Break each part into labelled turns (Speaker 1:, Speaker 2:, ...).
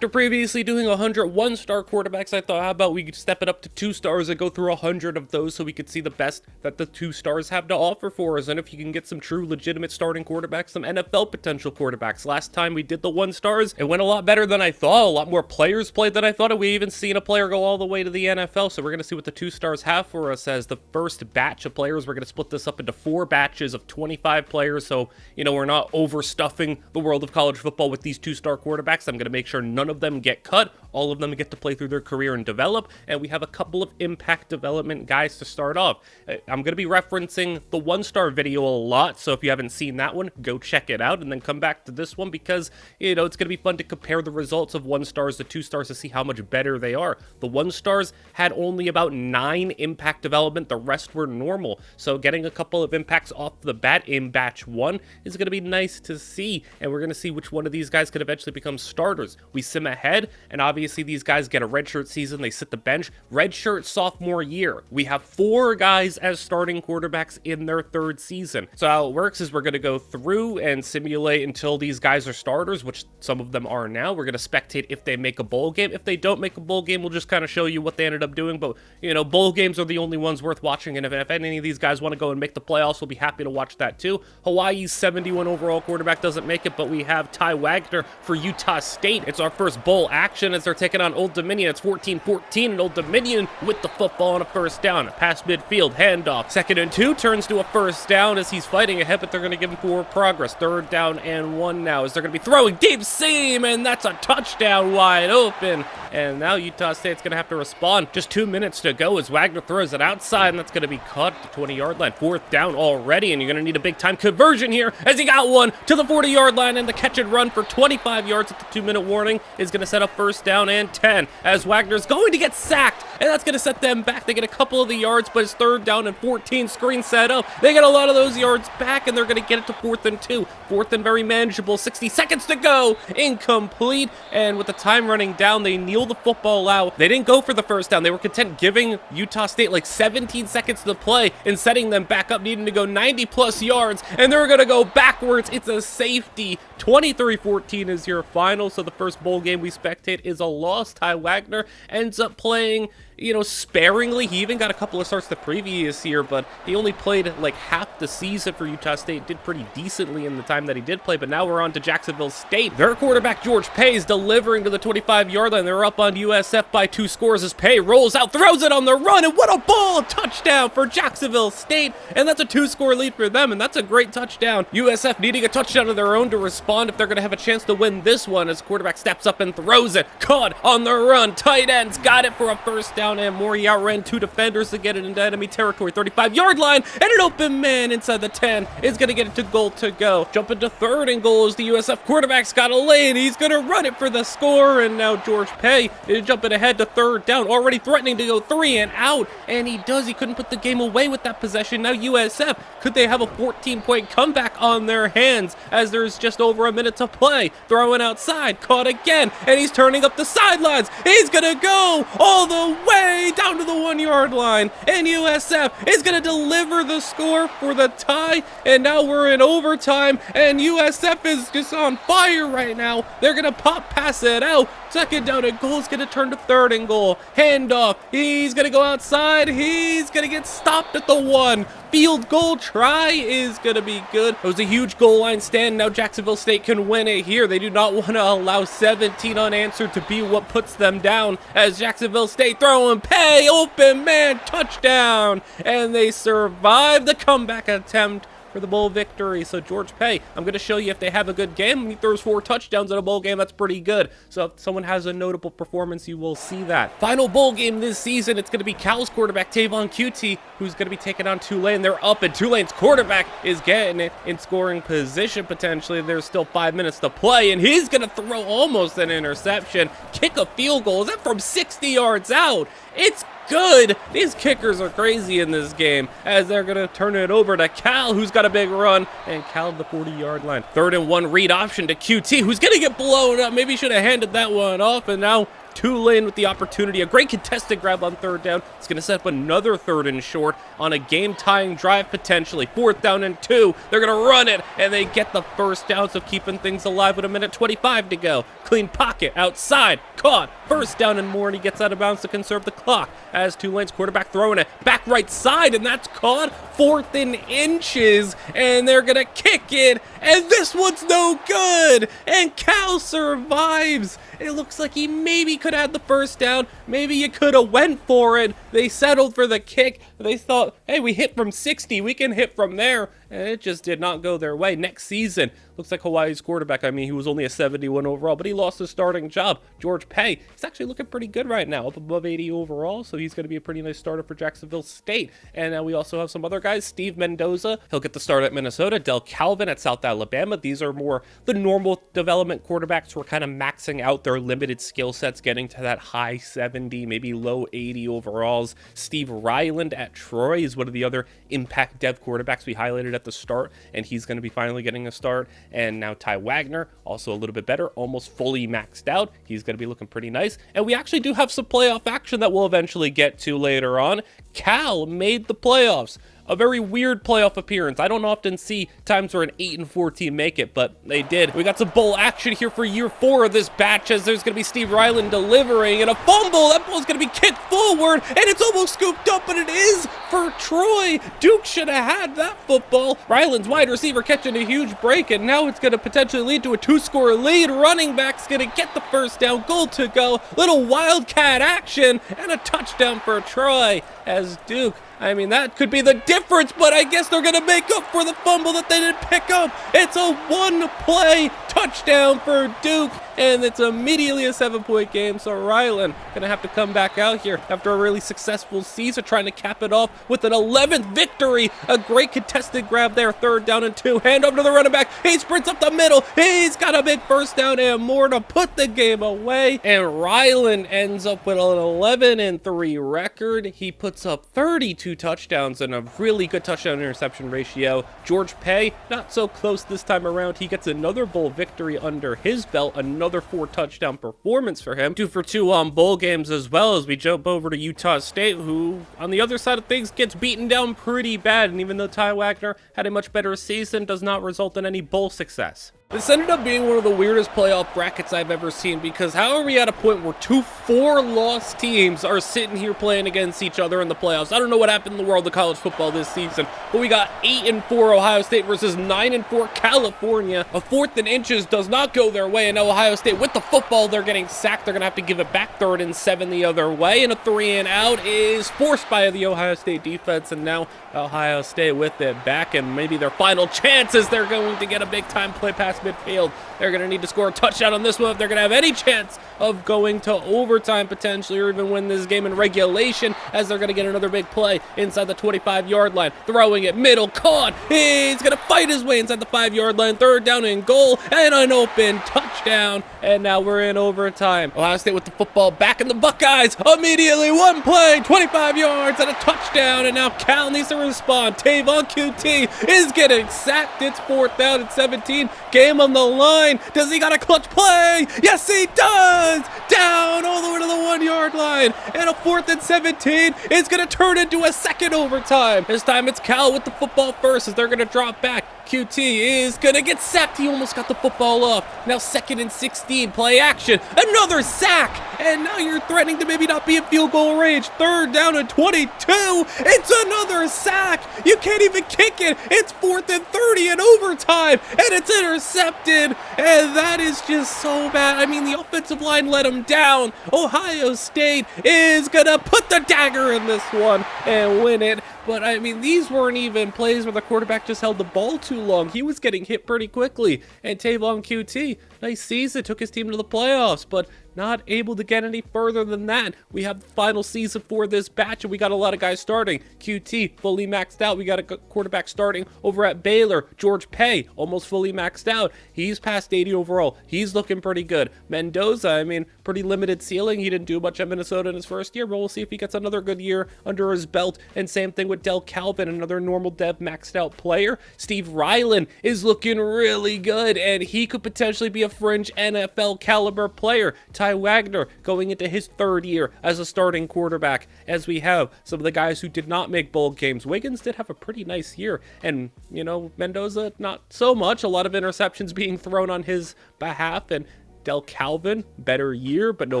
Speaker 1: After previously doing 100 one-star quarterbacks, I thought, how about we could step it up to 2 stars and go through 100 of those so we could see the best that the 2 stars have to offer for us. And if you can get some true, legitimate starting quarterbacks, some NFL potential quarterbacks. Last time we did the 1 stars, it went a lot better than I thought. A lot more players played than I thought. And we even seen a player go all the way to the NFL. So we're going to see what the 2 stars have for us as the first batch of players. We're going to split this up into 4 batches of 25 players. So, you know, we're not overstuffing the world of college football with these 2-star quarterbacks. I'm going to make sure none of them get cut. All of them get to play through their career and develop. And we have a couple of impact development guys to start off. I'm going to be referencing the 1-star video a lot. So if you haven't seen that one, go check it out and then come back to this one because, you know, it's going to be fun to compare the results of 1 stars to 2 stars to see how much better they are. The 1 stars had only about 9 impact development. The rest were normal. So getting a couple of impacts off the bat in batch 1 is going to be nice to see. And we're going to see which one of these guys could eventually become starters. We sim ahead, and obviously these guys get a redshirt season. They sit the bench. Redshirt sophomore year. We have 4 guys as starting quarterbacks in their 3rd season. So how it works is we're going to go through and simulate until these guys are starters, which some of them are now. We're going to spectate if they make a bowl game. If they don't make a bowl game, we'll just kind of show you what they ended up doing. But, you know, bowl games are the only ones worth watching. And if any of these guys want to go and make the playoffs, we'll be happy to watch that too. Hawaii's 71 overall quarterback doesn't make it, but we have Ty Wagner for Utah State. It's our first bowl action as they're taking on Old Dominion. It's 14-14, and Old Dominion with the football on a first down. Pass midfield, handoff. 2nd and 2 turns to a first down as he's fighting ahead, but they're going to give him forward progress. 3rd down and 1 now as they're going to be throwing deep seam, and that's a touchdown wide open. And now Utah State's going to have to respond. Just 2 minutes to go as Wagner throws it outside, and that's going to be caught at the 20-yard line. 4th down already, and you're going to need a big-time conversion here as he got one to the 40-yard line, and the catch and run for 25 yards at the 2-minute warning is going to set up 1st down and 10 as Wagner's going to get sacked, and that's going to set them back. They get a couple of the yards, but it's 3rd down and 14. Screen set up. They get a lot of those yards back, and they're going to get it to 4th and 2. 4th and very manageable. 60 seconds to go. Incomplete, and with the time running down, they kneel the football out. They didn't go for the 1st down. They were content giving Utah State like 17 seconds to play and setting them back up, needing to go 90+ yards, and they're going to go backwards. It's a safety. 23-14 is your final, so the first bowl game we spectate is a loss. Ty Wagner ends up playing, you know, sparingly. He even got a couple of starts the previous year, but he only played like half the season for Utah State. Did pretty decently in the time that he did play, but now we're on to Jacksonville State. Their quarterback, George Pay, is delivering to the 25-yard line. They're up on USF by 2 scores as Pay rolls out, throws it on the run, and what a ball! Touchdown for Jacksonville State, and that's a 2-score lead for them, and that's a great touchdown. USF needing a touchdown of their own to respond if they're going to have a chance to win this one as quarterback steps up and throws it. Caught on the run. Tight ends got it for a 1st down and more. He outran 2 defenders to get it into enemy territory. 35-yard line, and an open man inside the 10 is going to get it to goal to go. Jump into 3rd and goal as the USF quarterback's got a lane. He's going to run it for the score, and now George Pay is jumping ahead to 3rd down, already threatening to go 3 and out, and he does. He couldn't put the game away with that possession. Now USF, could they have a 14-point comeback on their hands as there's just over a minute to play? Throwing outside, caught again, and he's turning up the sidelines. He's going to go all the way down to the 1-yard line, and USF is going to deliver the score for the tie, and now we're in overtime, and USF is just on fire right now. They're going to pass it out. 2nd down and goal is going to turn to 3rd and goal. Handoff. He's going to go outside. He's going to get stopped at the 1. Field goal try is going to be good. It was a huge goal line stand. Now Jacksonville State can win it here. They do not want to allow 17 unanswered to be what puts them down as Jacksonville State throwing Pay, open man, touchdown. And they survive the comeback attempt for the bowl victory. So George Pay, I'm going to show you if they have a good game. He throws 4 touchdowns in a bowl game. That's pretty good. So if someone has a notable performance, you will see that. Final bowl game this season, it's going to be Cal's quarterback, Tavon Cutie, who's going to be taking on Tulane. They're up, and Tulane's quarterback is getting it in scoring position potentially. There's still 5 minutes to play, and he's going to throw almost an interception, kick a field goal. Is that from 60 yards out? It's good. These kickers are crazy in this game as they're going to turn it over to Cal, who's got a big run, and Cal the 40-yard line. 3rd and 1 read option to QT, who's going to get blown up. Maybe should have handed that one off, and now Tulane with the opportunity. A great contested grab on third down. It's going to set up another 3rd and short on a game-tying drive potentially. 4th down and 2. They're going to run it, and they get the first down, so keeping things alive with 1:25 to go. Clean pocket, outside, caught. 1st down and more, and he gets out of bounds to conserve the clock as Tulane's quarterback throwing it back right side, and that's caught. 4th and inches, and they're going to kick it, and this one's no good, and Cal survives. It looks like he maybe could have the first down. Maybe you could have went for it. They settled for the kick. They thought, hey, we hit from 60. We can hit from there. And it just did not go their way. Next season, looks like Hawaii's quarterback. I mean, he was only a 71 overall, but he lost his starting job. George Pay, he's actually looking pretty good right now, up above 80 overall, so he's going to be a pretty nice starter for Jacksonville State. And now we also have some other guys. Steve Mendoza, he'll get the start at Minnesota. Del Calvin at South Alabama. These are more the normal development quarterbacks who are kind of maxing out their limited skill sets, getting to that high 70, maybe low 80 overalls. Steve Ryland at Troy is one of the other impact dev quarterbacks we highlighted at the start, and he's going to be finally getting a start. And now Ty Wagner, also a little bit better, almost fully maxed out. He's going to be looking pretty nice. And we actually do have some playoff action that we'll eventually get to later on. Cal made the playoffs. A very weird playoff appearance. I don't often see times where an 8-4 team make it, but they did. We got some bowl action here for year 4 of this batch, as there's going to be Steve Ryland delivering, and a fumble. That ball's going to be kicked forward, and it's almost scooped up, but it is for Troy. Duke should have had that football. Ryland's wide receiver catching a huge break, and now it's going to potentially lead to a 2-score lead. Running back's going to get the first down. Goal to go. Little Wildcat action, and a touchdown for Troy as Duke. I mean, that could be the difference, but I guess they're going to make up for the fumble that they didn't pick up. It's a 1-play touchdown for Duke, and it's immediately a 7-point game, so Ryland going to have to come back out here after a really successful season, trying to cap it off with an 11th victory. A great contested grab there, 3rd down and 2. Hand over to the running back. He sprints up the middle. He's got a big first down and more to put the game away, and Ryland ends up with an 11-3 record. He puts up 32 touchdowns and a really good touchdown interception ratio. George Pay, not so close this time around. He gets another bowl victory under his belt, another 4 touchdown performance for him. 2 for 2 on bowl games, as well as we jump over to Utah State, who on the other side of things gets beaten down pretty bad, and even though Ty Wagner had a much better season, does not result in any bowl success. This ended up being one of the weirdest playoff brackets I've ever seen, because how are we at a point where 2 4-loss teams are sitting here playing against each other in the playoffs? I don't know what happened in the world of college football this season, but we got 8-4 Ohio State versus 9-4 California. A 4th and inches does not go their way, and now Ohio State with the football, they're getting sacked. They're going to have to give it back, 3rd and 7 the other way, and a 3-and-out is forced by the Ohio State defense, and now Ohio State with it back, and maybe their final chances. They're going to get a big-time play past midfield. They're going to need to score a touchdown on this one if they're going to have any chance of going to overtime potentially, or even win this game in regulation, as they're going to get another big play inside the 25-yard line. Throwing it middle, caught. He's going to fight his way inside the 5-yard line. 3rd down and goal, and an open touchdown. And now we're in overtime. Ohio State with the football back in the Buckeyes. Immediately 1 play, 25 yards and a touchdown. And now Cal needs to respond. Tavon QT is getting sacked. It's 4th down and 17. Game on the line. Does he got a clutch play? Yes, he does. Down all the way to the 1-yard line. And a 4th and 17 is going to turn into a second overtime. This time it's Cal with the football first, as they're going to drop back. QT is going to get sacked. He almost got the football off. Now 2nd and 16. Play action. Another sack. And now you're threatening to maybe not be in field goal range. 3rd down and 22. It's another sack. You can't even kick it. It's 4th and 30 in overtime. And it's intercepted. And that is just so bad. I mean, the offensive line let him down. Ohio State is going to put the dagger in this one and win it. But, I mean, these weren't even plays where the quarterback just held the ball too long. He was getting hit pretty quickly. And Tavon QT, nice season, took his team to the playoffs, but not able to get any further than that. We have the final season for this batch, and we got a lot of guys starting. QT, fully maxed out. We got a quarterback starting over at Baylor. George Pay, almost fully maxed out. He's past 80 overall. He's looking pretty good. Mendoza, I mean, pretty limited ceiling. He didn't do much at Minnesota in his first year, but we'll see if he gets another good year under his belt. And same thing with Del Calvin, another normal dev maxed out player. Steve Ryland is looking really good, and he could potentially be a fringe NFL caliber player. Ty Wagner going into his third year as a starting quarterback, as we have some of the guys who did not make bowl games. Wiggins did have a pretty nice year, and, you know, Mendoza, not so much. A lot of interceptions being thrown on his behalf, and Del Calvin, better year, but no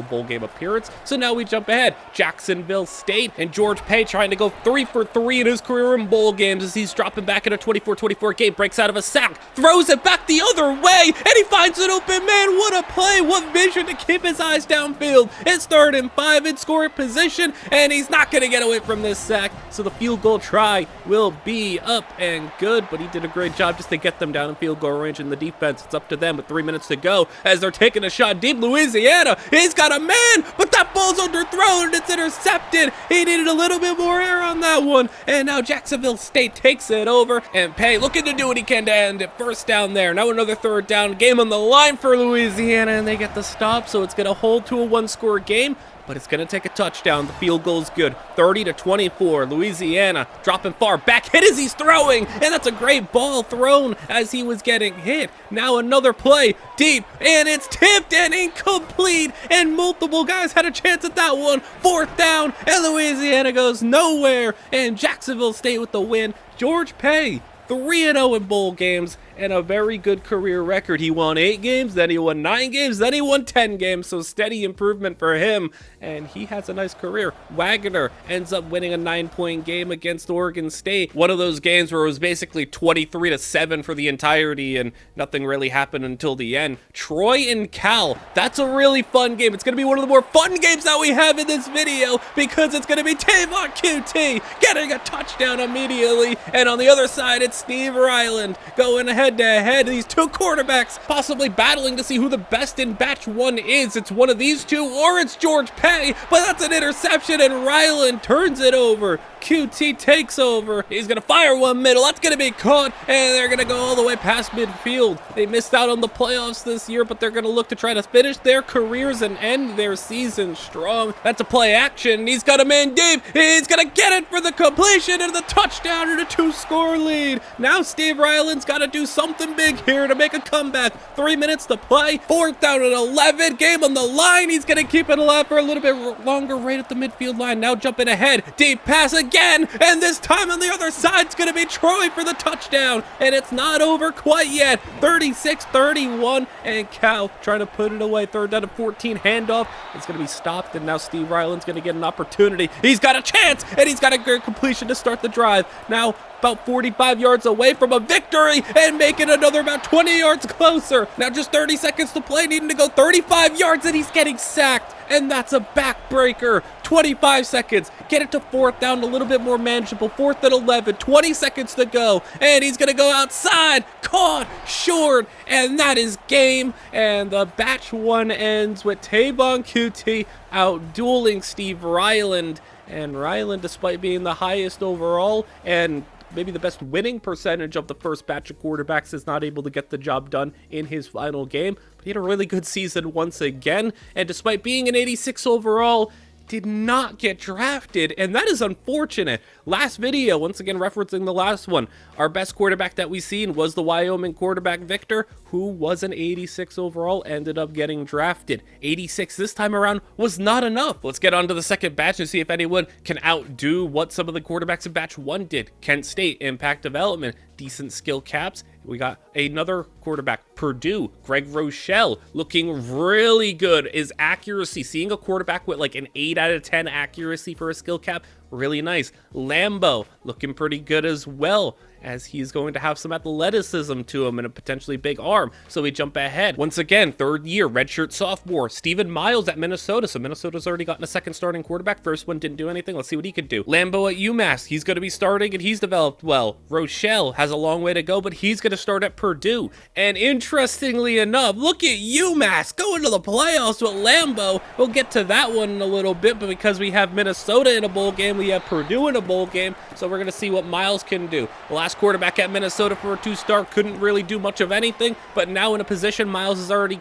Speaker 1: bowl game appearance. So now we jump ahead. Jacksonville State and George Pay trying to go 3 for 3 in his career in bowl games as he's dropping back in a 24-24 game, breaks out of a sack, throws it back the other way, and he finds an open man. What a play, what vision to keep his eyes downfield. It's 3rd and 5 in scoring position, and he's not going to get away from this sack. So the field goal try will be up and good, but he did a great job just to get them down in field goal range in the defense. It's up to them with 3 minutes to go as they're taking a shot deep. Louisiana, he's got a man, but that ball's underthrown and it's intercepted. He needed a little bit more air on that one, and now Jacksonville State takes it over, and Pay looking to do what he can to end it. First down there. Now another 3rd down. Game on the line for Louisiana, and they get the stop, so it's going to hold to a 1-score game. But it's going to take a touchdown. The field goal's good. 30-24. Louisiana dropping far. Back hit as he's throwing. And that's a great ball thrown as he was getting hit. Now another play deep. And it's tipped and incomplete. And multiple guys had a chance at that one. 4th down. And Louisiana goes nowhere. And Jacksonville State with the win. George Pay, 3-0 in bowl games, and a very good career record. He won 8 games, then he won 9 games, then he won 10 games, so steady improvement for him, and he has a nice career. Wagner ends up winning a 9-point game against Oregon State. One of those games where it was basically 23-7 for the entirety, and nothing really happened until the end. Troy and Cal, that's a really fun game. It's going to be one of the more fun games that we have in this video, because it's going to be Tavon QT getting a touchdown immediately, and on the other side, it's Steve Ryland going ahead to head. These two quarterbacks possibly battling to see who the best in batch 1 is. It's one of these two or it's George Pay, but that's an interception and Ryland turns it over. QT takes over. He's going to fire one middle. That's going to be caught, and they're going to go all the way past midfield. They missed out on the playoffs this year, but they're going to look to try to finish their careers and end their season strong. That's a play action. He's got a man deep. He's going to get it for the completion and the touchdown and a 2-score lead. Now Steve Ryland's got to do something big here to make a comeback. 3 minutes to play. 4th down and 11. Game on the line. He's going to keep it alive for a little bit longer right at the midfield line. Now jumping ahead. Deep pass again, and this time on the other side's going to be Troy for the touchdown, and it's not over quite yet. 36-31, and Cal trying to put it away. 3rd down and 14, handoff. It's going to be stopped, and now Steve Ryland's going to get an opportunity. He's got a chance, and he's got a great completion to start the drive. Now about 45 yards away from a victory and making another about 20 yards closer. Now just 30 seconds to play, needing to go 35 yards, and he's getting sacked. And that's a backbreaker. 25 seconds. Get it to 4th down, a little bit more manageable. 4th and 11. 20 seconds to go. And he's going to go outside. Caught short. And that is game. And the batch 1 ends with Tavon QT out-dueling Steve Ryland. And Ryland, despite being the highest overall and maybe the best winning percentage of the first batch of quarterbacks, is not able to get the job done in his final game. But he had a really good season once again, and despite being an 86 overall, did not get drafted, and that is unfortunate. Last video, once again referencing the last one, our best quarterback that we seen was the Wyoming quarterback Victor, who was an 86 overall, ended up getting drafted. 86 this time around was not enough. Let's get on to the second batch and see if anyone can outdo what some of the quarterbacks in batch 1 did. Kent State, impact development, decent skill caps. We got another quarterback, Purdue, Greg Rochelle, looking really good. His accuracy, seeing a quarterback with like an 8 out of 10 accuracy for a skill cap, really nice. Lambo, looking pretty good as well, as he's going to have some athleticism to him and a potentially big arm. So we jump ahead. Once again, 3rd year, redshirt sophomore, Stephen Miles at Minnesota. So Minnesota's already gotten a 2nd starting quarterback. First one didn't do anything. Let's see what he could do. Lambo at UMass. He's going to be starting, and he's developed well. Rochelle has a long way to go, but he's going to start at Purdue. And interestingly enough, look at UMass going to the playoffs with Lambo. We'll get to that one in a little bit, but because we have Minnesota in a bowl game, we have Purdue in a bowl game, so we're going to see what Miles can do. The last quarterback at Minnesota for a 2-star couldn't really do much of anything, but now in a position Miles is already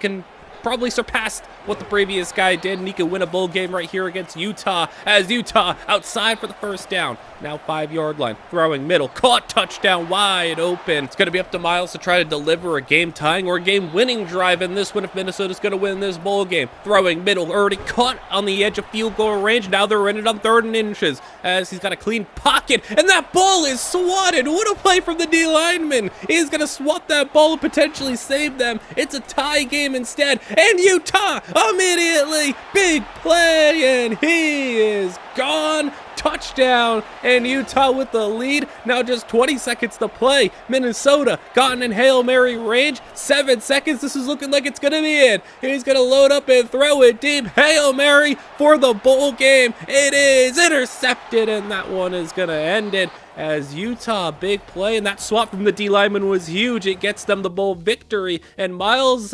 Speaker 1: probably surpassed what the previous guy did, and he can win a bowl game right here against Utah, as Utah outside for the first down. Now 5-yard line, throwing middle, caught, touchdown, wide open. It's going to be up to Miles to try to deliver a game-tying or a game-winning drive in this one if Minnesota's going to win this bowl game. Throwing middle, already caught on the edge of field goal range. Now they're in it on 3rd and inches as he's got a clean pocket, and that ball is swatted. What a play from the D lineman. He's going to swat that ball and potentially save them. It's a tie game instead, and Utah immediately, big play, and he is gone. Touchdown, and Utah with the lead. Now just 20 seconds to play. Minnesota gotten in Hail Mary range. 7 seconds. This is looking like it's going to be it. He's going to load up and throw it deep. Hail Mary for the bowl game. It is intercepted, and that one is going to end it. As Utah, big play, and that swap from the D lineman was huge. It gets them the bowl victory, and Miles,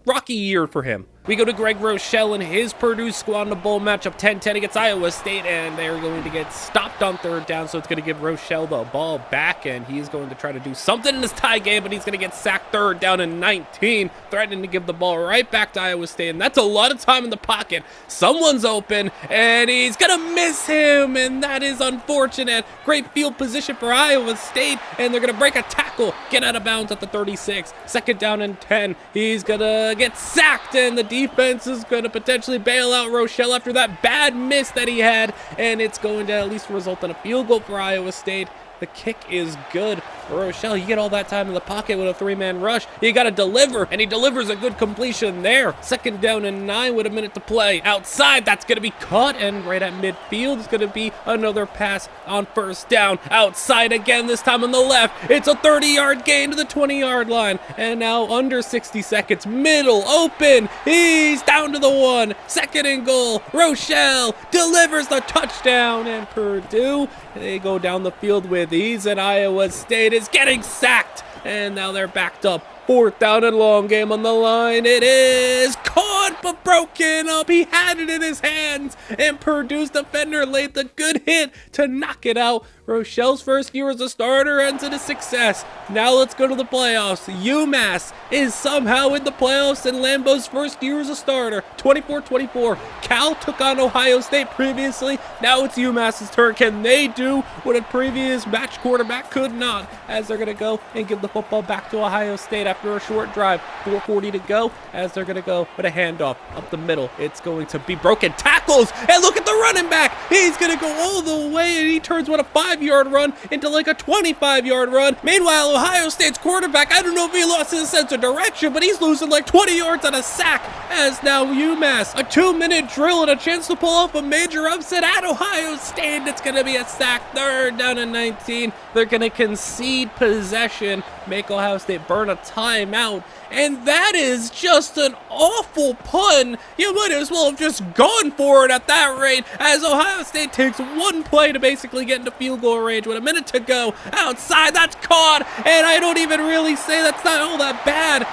Speaker 1: rocky year for him. We go to Greg Rochelle and his Purdue squad in a bowl matchup 10-10 against Iowa State, and they're going to get stopped on 3rd down, so it's going to give Rochelle the ball back, and he's going to try to do something in this tie game, but he's going to get sacked 3rd down and 19, threatening to give the ball right back to Iowa State, and that's a lot of time in the pocket. Someone's open, and he's going to miss him, and that is unfortunate. Great field position for Iowa State, and they're going to break a tackle, get out of bounds at the 36, 2nd down and 10. He's going to get sacked, and the defense is going to potentially bail out Rochelle after that bad miss that he had, and it's going to at least result in a field goal for Iowa State. The kick is good for Rochelle. You get all that time in the pocket with a 3-man rush. You got to deliver, and he delivers a good completion there. 2nd down and 9 with a minute to play. Outside, that's going to be caught, and right at midfield is going to be another pass on 1st down. Outside again, this time on the left. It's a 30-yard gain to the 20-yard line, and now under 60 seconds. Middle open. He's down to the 1. 2nd and goal. Rochelle delivers the touchdown, and Purdue, they go down the field with ease, and Iowa State is getting sacked, and now they're backed up. 4th down and long, game on the line. It is caught but broken up. He had it in his hands, and Purdue's defender laid the good hit to knock it out. Rochelle's first year as a starter ends in a success. Now let's go to the playoffs. UMass is somehow in the playoffs in Lambeau's first year as a starter. 24-24. Cal took on Ohio State previously. Now it's UMass's turn. Can they do what a previous match quarterback could not? As they're going to go and give the football back to Ohio State after a short drive. 4:40 to go as they're going to go with a handoff up the middle. It's going to be broken tackles. And look at the running back. He's going to go all the way, and he turns what a 5-yard run into like a 25-yard run. Meanwhile, Ohio State's quarterback, I don't know if he lost his sense of direction, but he's losing like 20 yards on a sack. As now UMass, a 2-minute drill and a chance to pull off a major upset at Ohio State. It's going to be a sack. 3rd down and 19. They're going to concede possession, make Ohio State burn a timeout. And that is just an awful pun. You might as well have just gone for it at that rate, as Ohio State takes one play to basically get into field goal range with a minute to go. Outside, that's caught, and I don't even really say that's not all that bad.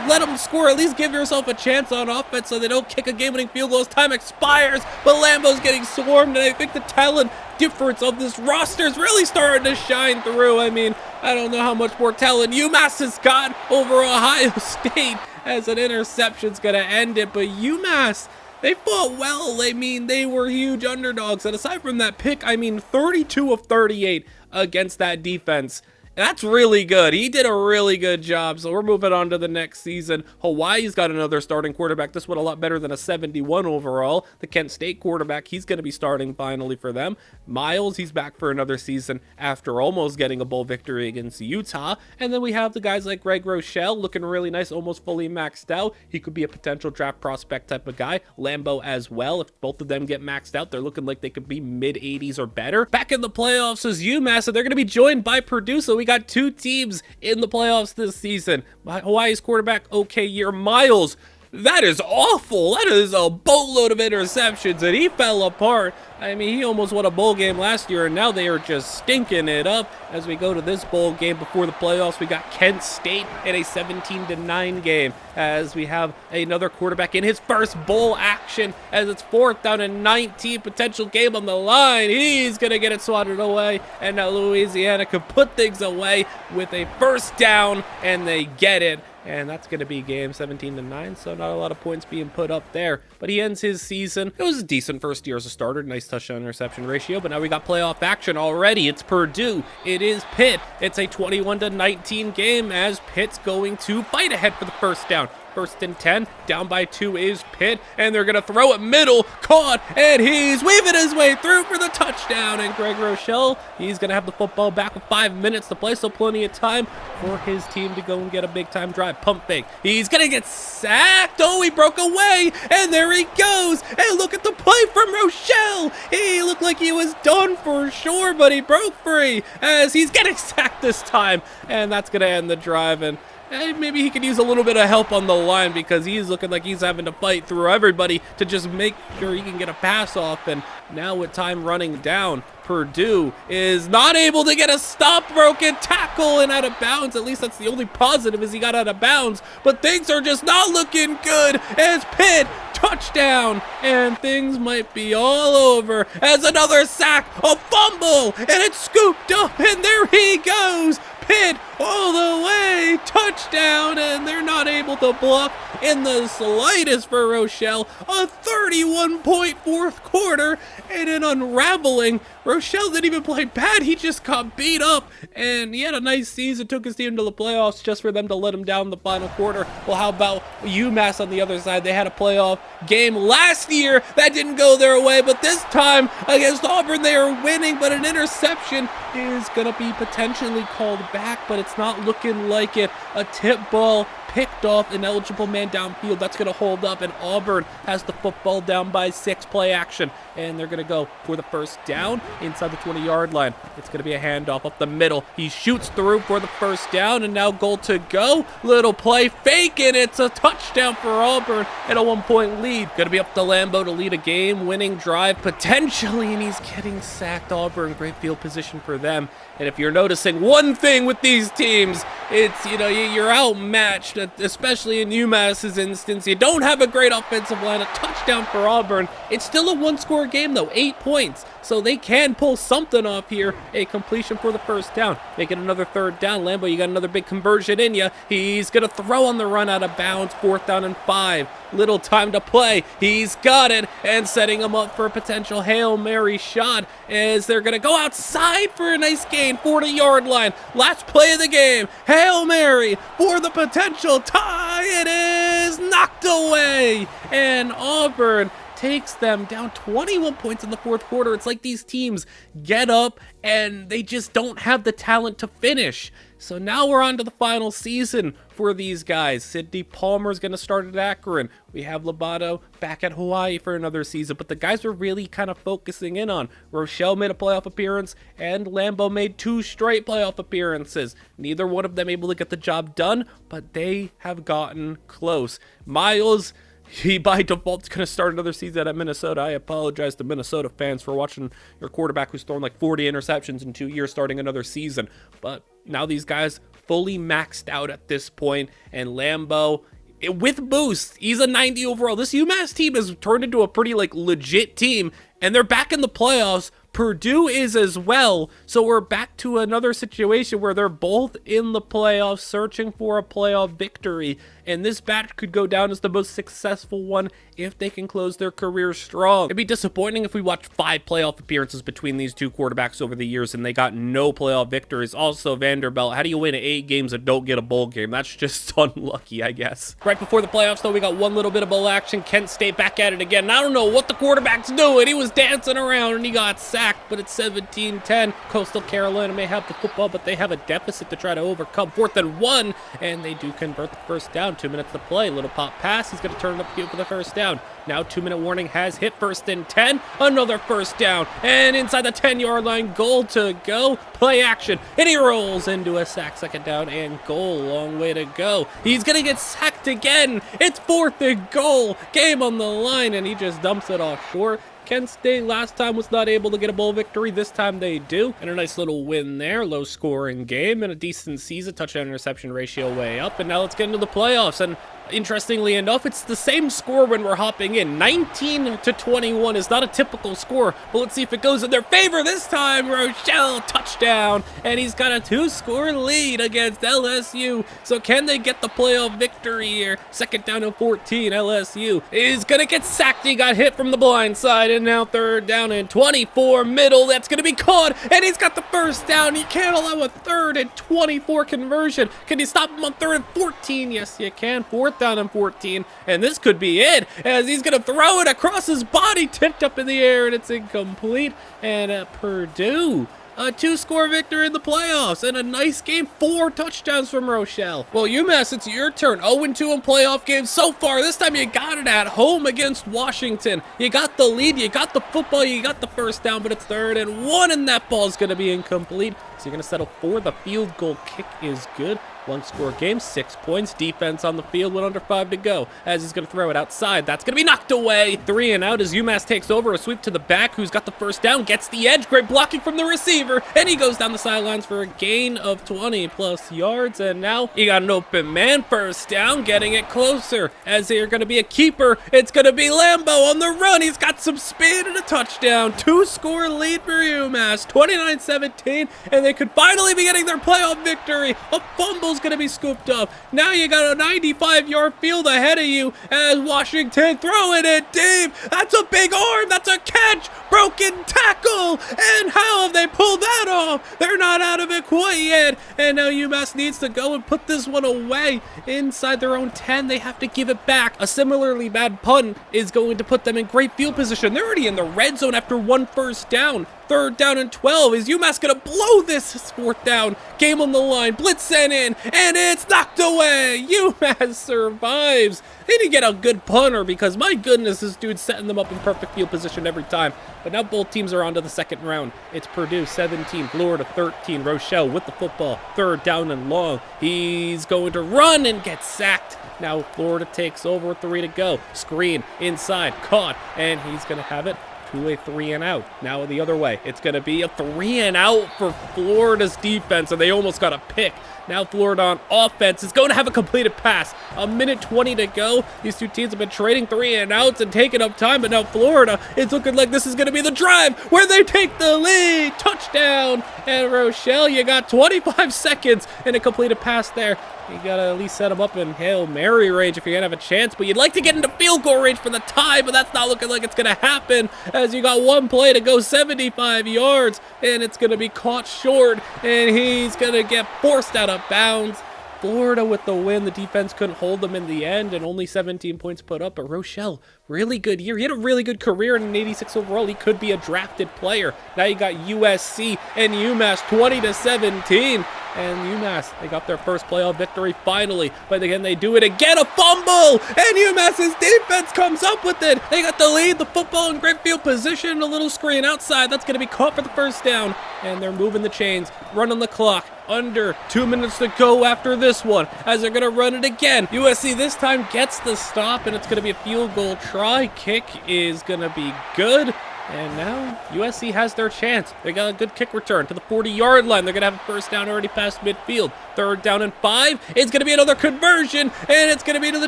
Speaker 1: Let them score. At least give yourself a chance on offense so they don't kick a game-winning field goal as time expires. But Lambeau's getting swarmed, and I think the talent difference of this roster is really starting to shine through. I mean, I don't know how much more talent UMass has got over Ohio State, as an interception's going to end it. But UMass, they fought well. I mean, they were huge underdogs. And aside from that pick, I mean, 32 of 38 against that defense. That's really good. He did a really good job. So we're moving on to the next season. Hawaii's got another starting quarterback. This one a lot better than a 71 overall. The Kent State quarterback, he's going to be starting finally for them. Miles, he's back for another season after almost getting a bowl victory against Utah. And then we have the guys like Greg Rochelle looking really nice, almost fully maxed out. He could be a potential draft prospect type of guy. Lambeau as well. If both of them get maxed out, they're looking like they could be mid-80s or better. Back in the playoffs is UMass, so they're going to be joined by Purdue. So we got 2 teams in the playoffs this season. Hawaii's quarterback, okay year. Miles, that is awful. That is a boatload of interceptions, and he fell apart I mean, he almost won a bowl game last year, and now they are just stinking it up as we go to this bowl game before the playoffs. We got Kent State in a 17-9 game as we have another quarterback in his first bowl action as it's 4th down and 19, potential game on the line. He's going to get it swatted away, and now Louisiana can put things away with a first down, and they get it. And that's going to be game 17-9, so not a lot of points being put up there. But he ends his season. It was a decent first year as a starter, nice touchdown-interception ratio, but now we got playoff action already. It's Purdue. It is Pitt. It's a 21-19 game as Pitt's going to fight ahead for the first down. 1st and 10, down by 2 is Pitt, and they're going to throw it middle, caught, and he's weaving his way through for the touchdown, and Greg Rochelle, he's going to have the football back with 5 minutes to play, so plenty of time for his team to go and get a big-time drive. Pump fake. He's going to get sacked. Oh, he broke away, and there he goes, and look at the play from Rochelle. He looked like he was done for sure, but he broke free as he's getting sacked this time, and that's going to end the drive, and maybe he could use a little bit of help on the line because he's looking like he's having to fight through everybody to just make sure he can get a pass off. And now with time running down, Purdue is not able to get a stop, broken tackle and out of bounds. At least that's the only positive is he got out of bounds. But things are just not looking good as Pitt touchdown, and things might be all over as another sack, a fumble, and it's scooped up, and there he goes. Pitt all the way, touchdown, and they're not able to block in the slightest for Rochelle. A 31-point fourth quarter and an unraveling. Rochelle didn't even play bad, he just got beat up, and he had a nice season, took his team to the playoffs just for them to let him down in the final quarter. Well, how about UMass on the other side? They had a playoff game last year that didn't go their way, but this time against Auburn they are winning, but an interception is going to be potentially called back, but it's not looking like it. A tip ball picked off an eligible man downfield. That's going to hold up, and Auburn has the football down by 6, play action, and they're going to go for the first down inside the 20-yard line. It's going to be a handoff up the middle. He shoots through for the first down, and now goal to go. Little play fake, and it's a touchdown for Auburn and a 1-point lead. Going to be up to Lambeau to lead a game-winning drive potentially, and he's getting sacked. Auburn, great field position for them. And if you're noticing one thing with these teams, it's, you're outmatched, especially in UMass's instance. You don't have a great offensive line. A touchdown for Auburn. It's still a one-score game, though, 8 points. So they can pull something off here. A completion for the first down. Make it another 3rd down. Lambeau, you got another big conversion in you. He's going to throw on the run out of bounds. 4th down and 5. Little time to play. He's got it, and setting him up for a potential Hail Mary shot as they're going to go outside for a nice gain. 40-yard line. Last play of the game. Hail Mary for the potential tie. It is knocked away, and Auburn takes them down 21 points in the fourth quarter. It's like these teams get up and they just don't have the talent to finish. So now we're on to the final season for these guys. Sidney Palmer's going to start at Akron. We have Lobato back at Hawaii for another season. But the guys we're really kind of focusing in on. Rochelle made a playoff appearance, and Lambeau made 2 straight playoff appearances. Neither one of them able to get the job done, but they have gotten close. Miles, he by default is going to start another season at Minnesota. I apologize to Minnesota fans for watching your quarterback who's thrown like 40 interceptions in 2 years starting another season. But now these guys fully maxed out at this point, and Lambeau, with boost, he's a 90 overall. This UMass team has turned into a pretty legit team, and they're back in the playoffs. Purdue is as well, so we're back to another situation where they're both in the playoffs searching for a playoff victory, and this batch could go down as the most successful one if they can close their career strong. It'd be disappointing if we watched 5 playoff appearances between these 2 quarterbacks over the years and they got no playoff victories. Also, Vanderbilt, how do you win 8 games and don't get a bowl game? That's just unlucky, I guess. Right before the playoffs, though, we got one little bit of bowl action. Kent State back at it again. And I don't know what the quarterback's doing. He was dancing around and he got sacked, but it's 17-10. Coastal Carolina may have the football, but they have a deficit to try to overcome. 4th and 1, and they do convert the first down. 2 minutes to play. Little pop pass. He's going to turn it up the field for the first down. Now 2-minute warning has hit. 1st and 10. Another first down. And inside the 10-yard line, goal to go. Play action. And he rolls into a sack. 2nd down and goal. Long way to go. He's going to get sacked again. It's 4th and goal. Game on the line, and he just dumps it off short. Kent State last time was not able to get a bowl victory. This time they do. And a nice little win there. Low scoring game and a decent season. Touchdown interception ratio way up. And now let's get into the playoffs. And interestingly enough, it's the same score when we're hopping in. 19-21 is not a typical score, but let's see if it goes in their favor this time. Rochelle, touchdown, and he's got a 2-score lead against LSU. So can they get the playoff victory here? Second down and 14. LSU is gonna get sacked. He got hit from the blind side, and now third down and 24 middle. That's gonna be caught, and he's got the first down. He can't allow a 3rd and 24 conversion. Can you stop him on 3rd and 14? Yes, you can. 4th down and 14, and this could be it, as he's gonna throw it across his body, tipped up in the air, and it's incomplete. And Purdue, a 2-score victory in the playoffs, and a nice game. 4 touchdowns from Rochelle. Well, UMass, it's your turn. 0-2 in playoff games so far. This time you got it at home against Washington. You got the lead, you got the football, you got the first down, but it's 3rd and 1, and that ball's gonna be incomplete. So you're gonna settle for the field goal. Kick is good. 1-score game, 6 points. Defense on the field with under 5 to go. As he's going to throw it outside. That's going to be knocked away. 3 and out as UMass takes over. A sweep to the back. Who's got the first down? Gets the edge. Great blocking from the receiver. And he goes down the sidelines for a gain of 20+ yards. And now he got an open man. First down. Getting it closer. As they're going to be a keeper. It's going to be Lambo on the run. He's got some speed and a touchdown. 2-score lead for UMass. 29-17. And they could finally be getting their playoff victory. A fumble going to be scooped up. Now you got a 95-yard field ahead of you as Washington throwing it deep. That's a big arm. That's a catch. Broken tackle. And how have they pulled that off? They're not out of it quite yet. And now UMass needs to go and put this one away inside their own 10. They have to give it back. A similarly bad punt is going to put them in great field position. They're already in the red zone after 1 first down. 3rd down and 12. Is UMass going to blow this 4th down? Game on the line. Blitz sent in, and it's knocked away. UMass survives. They didn't get a good punter because, my goodness, this dude's setting them up in perfect field position every time. But now both teams are on to the 2nd round. It's Purdue 17, Florida 13. Rochelle with the football. 3rd down and long. He's going to run and get sacked. Now Florida takes over, 3 to go. Screen inside, caught, and he's going to have it to a 3 and out. Now the other way. It's going to be a 3 and out for Florida's defense, and they almost got a pick. Now Florida on offense is going to have a completed pass. 1:20 to go. These two teams have been trading 3 and outs and taking up time, but now Florida, it's looking like this is going to be the drive where they take the lead. Touchdown. And Rochelle, you got 25 seconds and a completed pass there. You got to at least set them up in Hail Mary range if you're going to have a chance, but you'd like to get into field goal range for the tie, but that's not looking like it's going to happen as you got 1 play to go, 75 yards, and it's going to be caught short, and he's going to get forced out of bounds. Florida with the win. The defense couldn't hold them in the end, and only 17 points put up. But Rochelle, really good year. He had a really good career in an 86 overall. He could be a drafted player. Now you got USC and UMass 20-17. And UMass, they got their first playoff victory finally. But again, they do it again. A fumble! And UMass's defense comes up with it. They got the lead, the football in great field position. A little screen outside. That's going to be caught for the first down. And they're moving the chains, running the clock. Under 2 minutes to go after this one, as they're going to run it again. USC this time gets the stop, and it's going to be a field goal try. Kick is going to be good. And now USC has their chance. They got a good kick return to the 40-yard line. They're going to have a first down already past midfield. 3rd down and 5. It's going to be another conversion, and it's going to be to the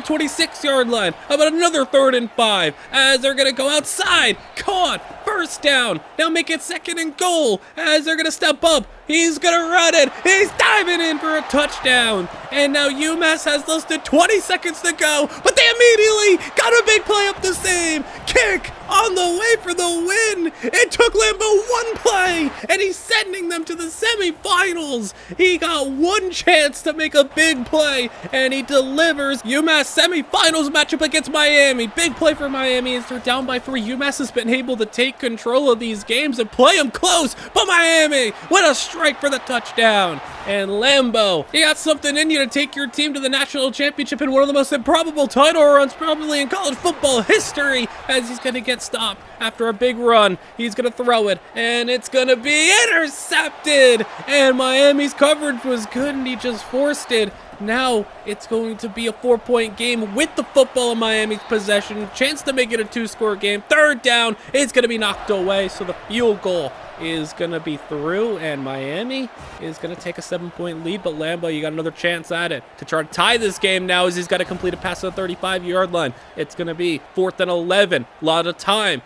Speaker 1: 26-yard line. How about another 3rd and 5 as they're going to go outside. Caught. First down. Now make it 2nd and goal as they're going to step up. He's going to run it. He's diving in for a touchdown. And now UMass has less than 20 seconds to go, but they immediately got a big play up the same. Kick on the way for the win. It took Lambo 1 play, and he's sending them to the semifinals. He got 1 chance to make a big play, and he delivers. UMass semifinals matchup against Miami. Big play for Miami as they're down by 3. UMass has been able to take control of these games and play them close, but Miami with a strike for the touchdown. And Lambo, you got something in you to take your team to the national championship in one of the most improbable title runs probably in college football history, as he's going to get stopped after a big run. He's going to throw it, and it's going to be intercepted. And Miami's coverage was good, and he just forced it. Now it's going to be a 4-point game with the football in Miami's possession. Chance to make it a 2-score game. Third down is going to be knocked away, so the field goal is going to be through, and Miami is going to take a 7-point lead. But Lambo, you got another chance at it to try to tie this game now, as he's got to complete a pass at the 35-yard line. It's going to be 4th and 11. Lot of time.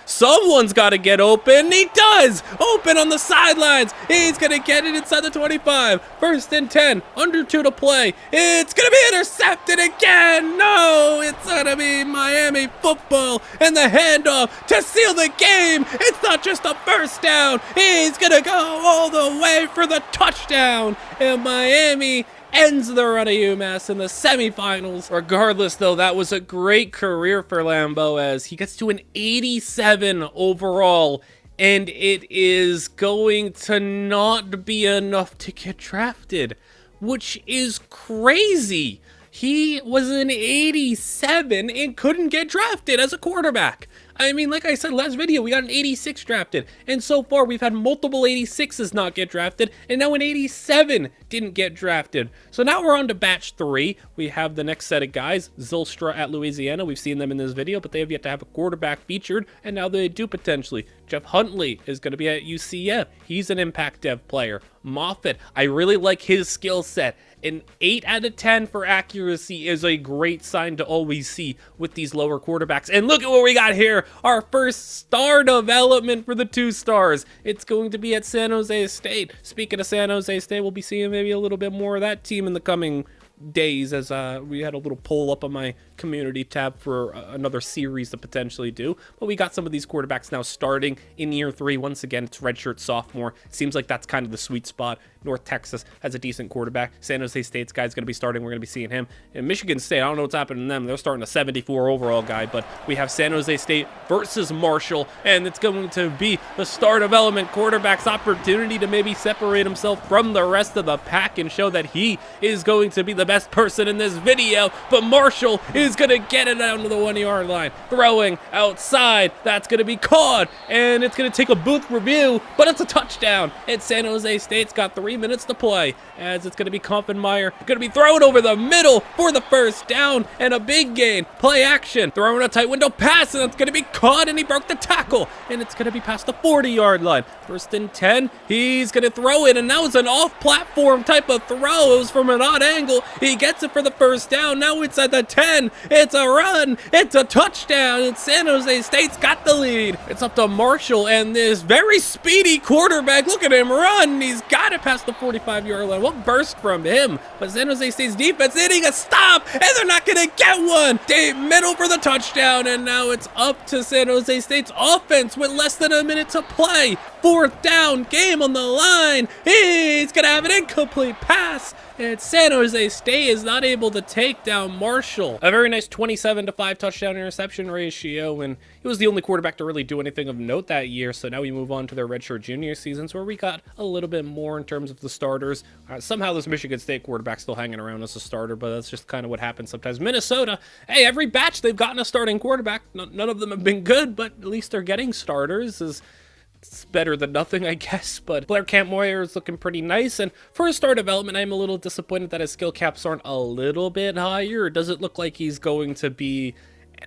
Speaker 1: Someone's got to get open. He does. Open on the sidelines. He's going to get it inside the 25. 1st and 10. Under 2 to play. It's going to be intercepted again. No, it's going to be Miami football, and the handoff to seal the game. It's not just a first down. He's going to go all the way for the touchdown, and Miami ends the run of UMass in the semifinals. Regardless, though, that was a great career for Lambo, as he gets to an 87 overall, and it is going to not be enough to get drafted, which is crazy. He was an 87 and couldn't get drafted as a quarterback. I mean, like I said last video, we got an 86 drafted, and so far we've had multiple 86s not get drafted, and now an 87 didn't get drafted. So now we're on to batch 3. We have the next set of guys, Zylstra at Louisiana. We've seen them in this video, but they have yet to have a quarterback featured, and now they do potentially. Jeff Huntley is going to be at UCF. He's an impact dev player. Moffitt, I really like his skill set. An 8 out of 10 for accuracy is a great sign to always see with these lower quarterbacks. And look at what we got here. Our first star development for the 2 stars. It's going to be at San Jose State. Speaking of San Jose State, we'll be seeing maybe a little bit more of that team in the coming days, as we had a little poll up on my community tab for another series to potentially do. But we got some of these quarterbacks now starting in year 3. Once again, it's redshirt sophomore. Seems like that's kind of the sweet spot. North Texas has a decent quarterback. San Jose State's guy's going to be starting. We're going to be seeing him. And Michigan State, I don't know what's happening to them. They're starting a 74 overall guy, but we have San Jose State versus Marshall, and it's going to be the star development quarterback's opportunity to maybe separate himself from the rest of the pack and show that he is going to be the best person in this video. But Marshall is going to get it down to the 1-yard line. Throwing outside. That's going to be caught, and it's going to take a booth review, but it's a touchdown. And San Jose State's got 3 minutes to play, as it's going to be Kaufenmeyer going to be thrown over the middle for the first down and a big gain. Play action, throwing a tight window pass, and it's going to be caught, and he broke the tackle, and it's going to be past the 40-yard line. 1st and 10, he's going to throw it, and that was an off-platform type of throw. It was from an odd angle. He gets it for the first down. Now it's at the 10. It's a run. It's a touchdown, and San Jose State's got the lead. It's up to Marshall and this very speedy quarterback. Look at him run. He's got it past the 45-yard line. What burst from him? But San Jose State's defense hitting a stop, and they're not going to get one. Deep middle for the touchdown, and now it's up to San Jose State's offense with less than a minute to play. 4th down, game on the line. He's going to have an incomplete pass, and San Jose State is not able to take down Marshall. A very nice 27-5 touchdown interception ratio, and he was the only quarterback to really do anything of note that year. So now we move on to their redshirt junior seasons, where we got a little bit more in terms of the starters. Somehow this Michigan State quarterback still hanging around as a starter, but that's just kind of what happens sometimes. Minnesota, hey, every batch they've gotten a starting quarterback. None of them have been good, but at least they're getting starters. It's better than nothing, I guess. But Blair Kampmoyer is looking pretty nice, and for his star development, I'm a little disappointed that his skill caps aren't a little bit higher. It doesn't look like he's going to be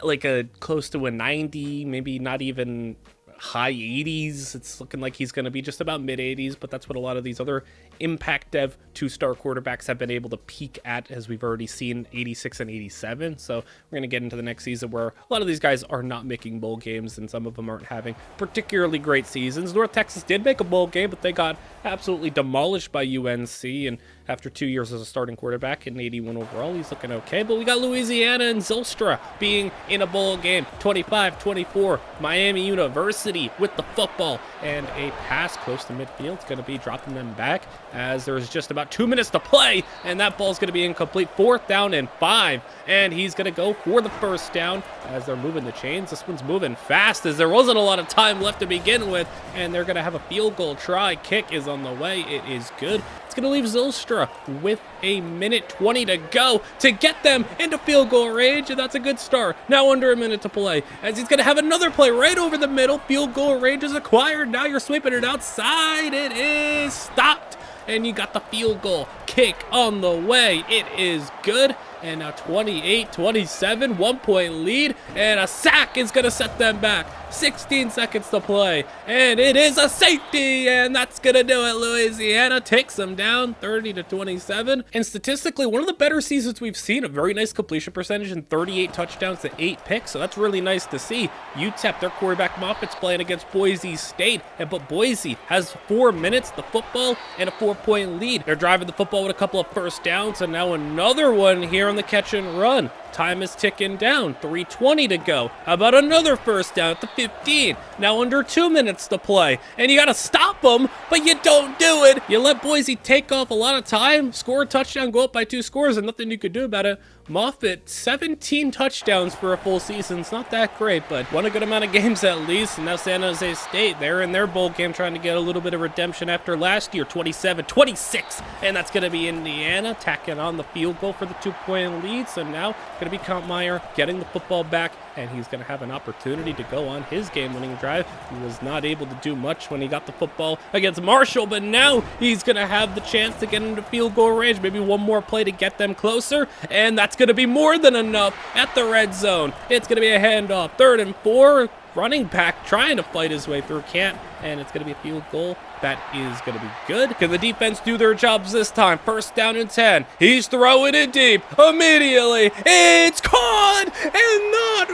Speaker 1: like a close to a 90, maybe not even high 80s. It's looking like he's going to be just about mid 80s, but that's what a lot of these other impact dev 2-star quarterbacks have been able to peak at, as we've already seen 86 and 87. So we're going to get into the next season where a lot of these guys are not making bowl games, and some of them aren't having particularly great seasons. North Texas did make a bowl game, but they got absolutely demolished by UNC, and after 2 years as a starting quarterback and 81 overall, he's looking okay. But we got Louisiana and Zylstra being in a bowl game. 25-24, Miami University with the football, and a pass close to midfield. It's going to be dropping them back as there's just about 2 minutes to play, and that ball's going to be incomplete. 4th down and 5, and he's going to go for the first down as they're moving the chains. This one's moving fast, as there wasn't a lot of time left to begin with, and they're going to have a field goal try. Kick is on the way. It is good. It's going to leave Zylstra with a minute 20 to go to get them into field goal range, and that's a good start. Now under a minute to play, as he's going to have another play right over the middle. Field goal range is acquired. Now you're sweeping it outside. It is stopped. and you got the field goal kick on the way. It is good. And now 28-27, 1-point lead, and a sack is going to set them back. 16 seconds to play, and it is a safety, and that's going to do it. Louisiana takes them down 30-27, and statistically, one of the better seasons we've seen. A very nice completion percentage and 38 touchdowns to 8 picks, so that's really nice to see. UTEP, their quarterback Moffitt's playing against Boise State, but Boise has 4 minutes, the football, and a 4-point lead. They're driving the football with a couple of first downs, and now another one here on the catch and run. Time is ticking down, 3:20 to go. How about another first down at the 15? Now under 2 minutes to play, and you gotta stop them, but you don't do it. You let Boise take off a lot of time, score a touchdown, go up by 2 scores, and nothing you could do about it. Moffitt, 17 touchdowns for a full season. It's not that great, but won a good amount of games at least. And now San Jose State, they're in their bowl game trying to get a little bit of redemption after last year, 27-26. And that's going to be Indiana tacking on the field goal for the 2-point lead. So now going to be Kampmeyer getting the football back, and he's going to have an opportunity to go on his game-winning drive. He was not able to do much when he got the football against Marshall, but now he's going to have the chance to get into field goal range. Maybe one more play to get them closer, and that's going to be more than enough at the red zone. It's going to be a handoff, 3rd and 4. Running back trying to fight his way through, can't, and it's going to be a field goal. That is going to be good. Can the defense do their jobs this time? 1st down and 10. He's throwing it deep. Immediately, it's caught, and not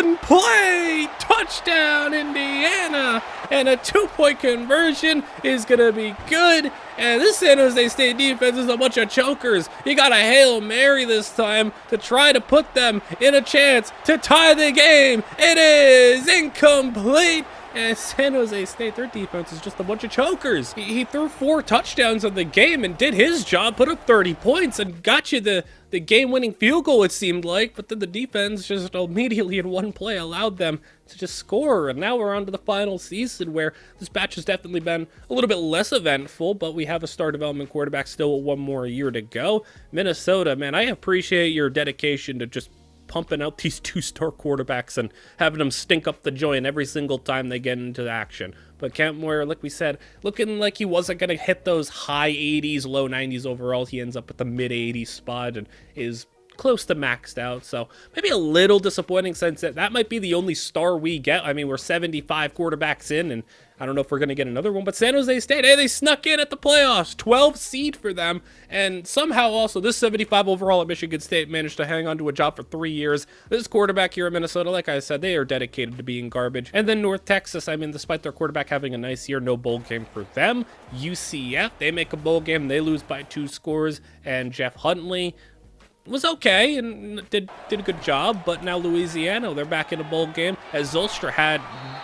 Speaker 1: one play. Touchdown, Indiana. And a 2-point conversion is going to be good. And this San Jose State defense is a bunch of chokers. You got a Hail Mary this time to try to put them in a chance to tie the game. It is incomplete. And San Jose State, their defense is just a bunch of chokers. He threw 4 touchdowns in the game and did his job, put up 30 points, and got you the game-winning field goal, it seemed like. But then the defense just immediately in one play allowed them to just score. And now we're on to the final season, where this batch has definitely been a little bit less eventful, but we have a star development quarterback still with 1 more year to go. Minnesota, man, I appreciate your dedication to just pumping out these 2-star quarterbacks and having them stink up the joint every single time they get into action. But Kampmeyer, like we said, looking like he wasn't going to hit those high 80s, low 90s overall. He ends up at the mid 80s spot and is close to maxed out. So maybe a little disappointing, since that might be the only star we get. I mean, we're 75 quarterbacks in, and I don't know if we're going to get another one, but San Jose State, hey, they snuck in at the playoffs, 12 seed for them, and somehow also this 75 overall at Michigan State managed to hang on to a job for 3 years. This quarterback here at Minnesota, like I said, they are dedicated to being garbage. And then North Texas, I mean, despite their quarterback having a nice year, no bowl game for them. UCF, they make a bowl game, they lose by 2 scores, and Jeff Huntley was okay and did a good job, but now Louisiana, they're back in a bowl game, as Zylstra had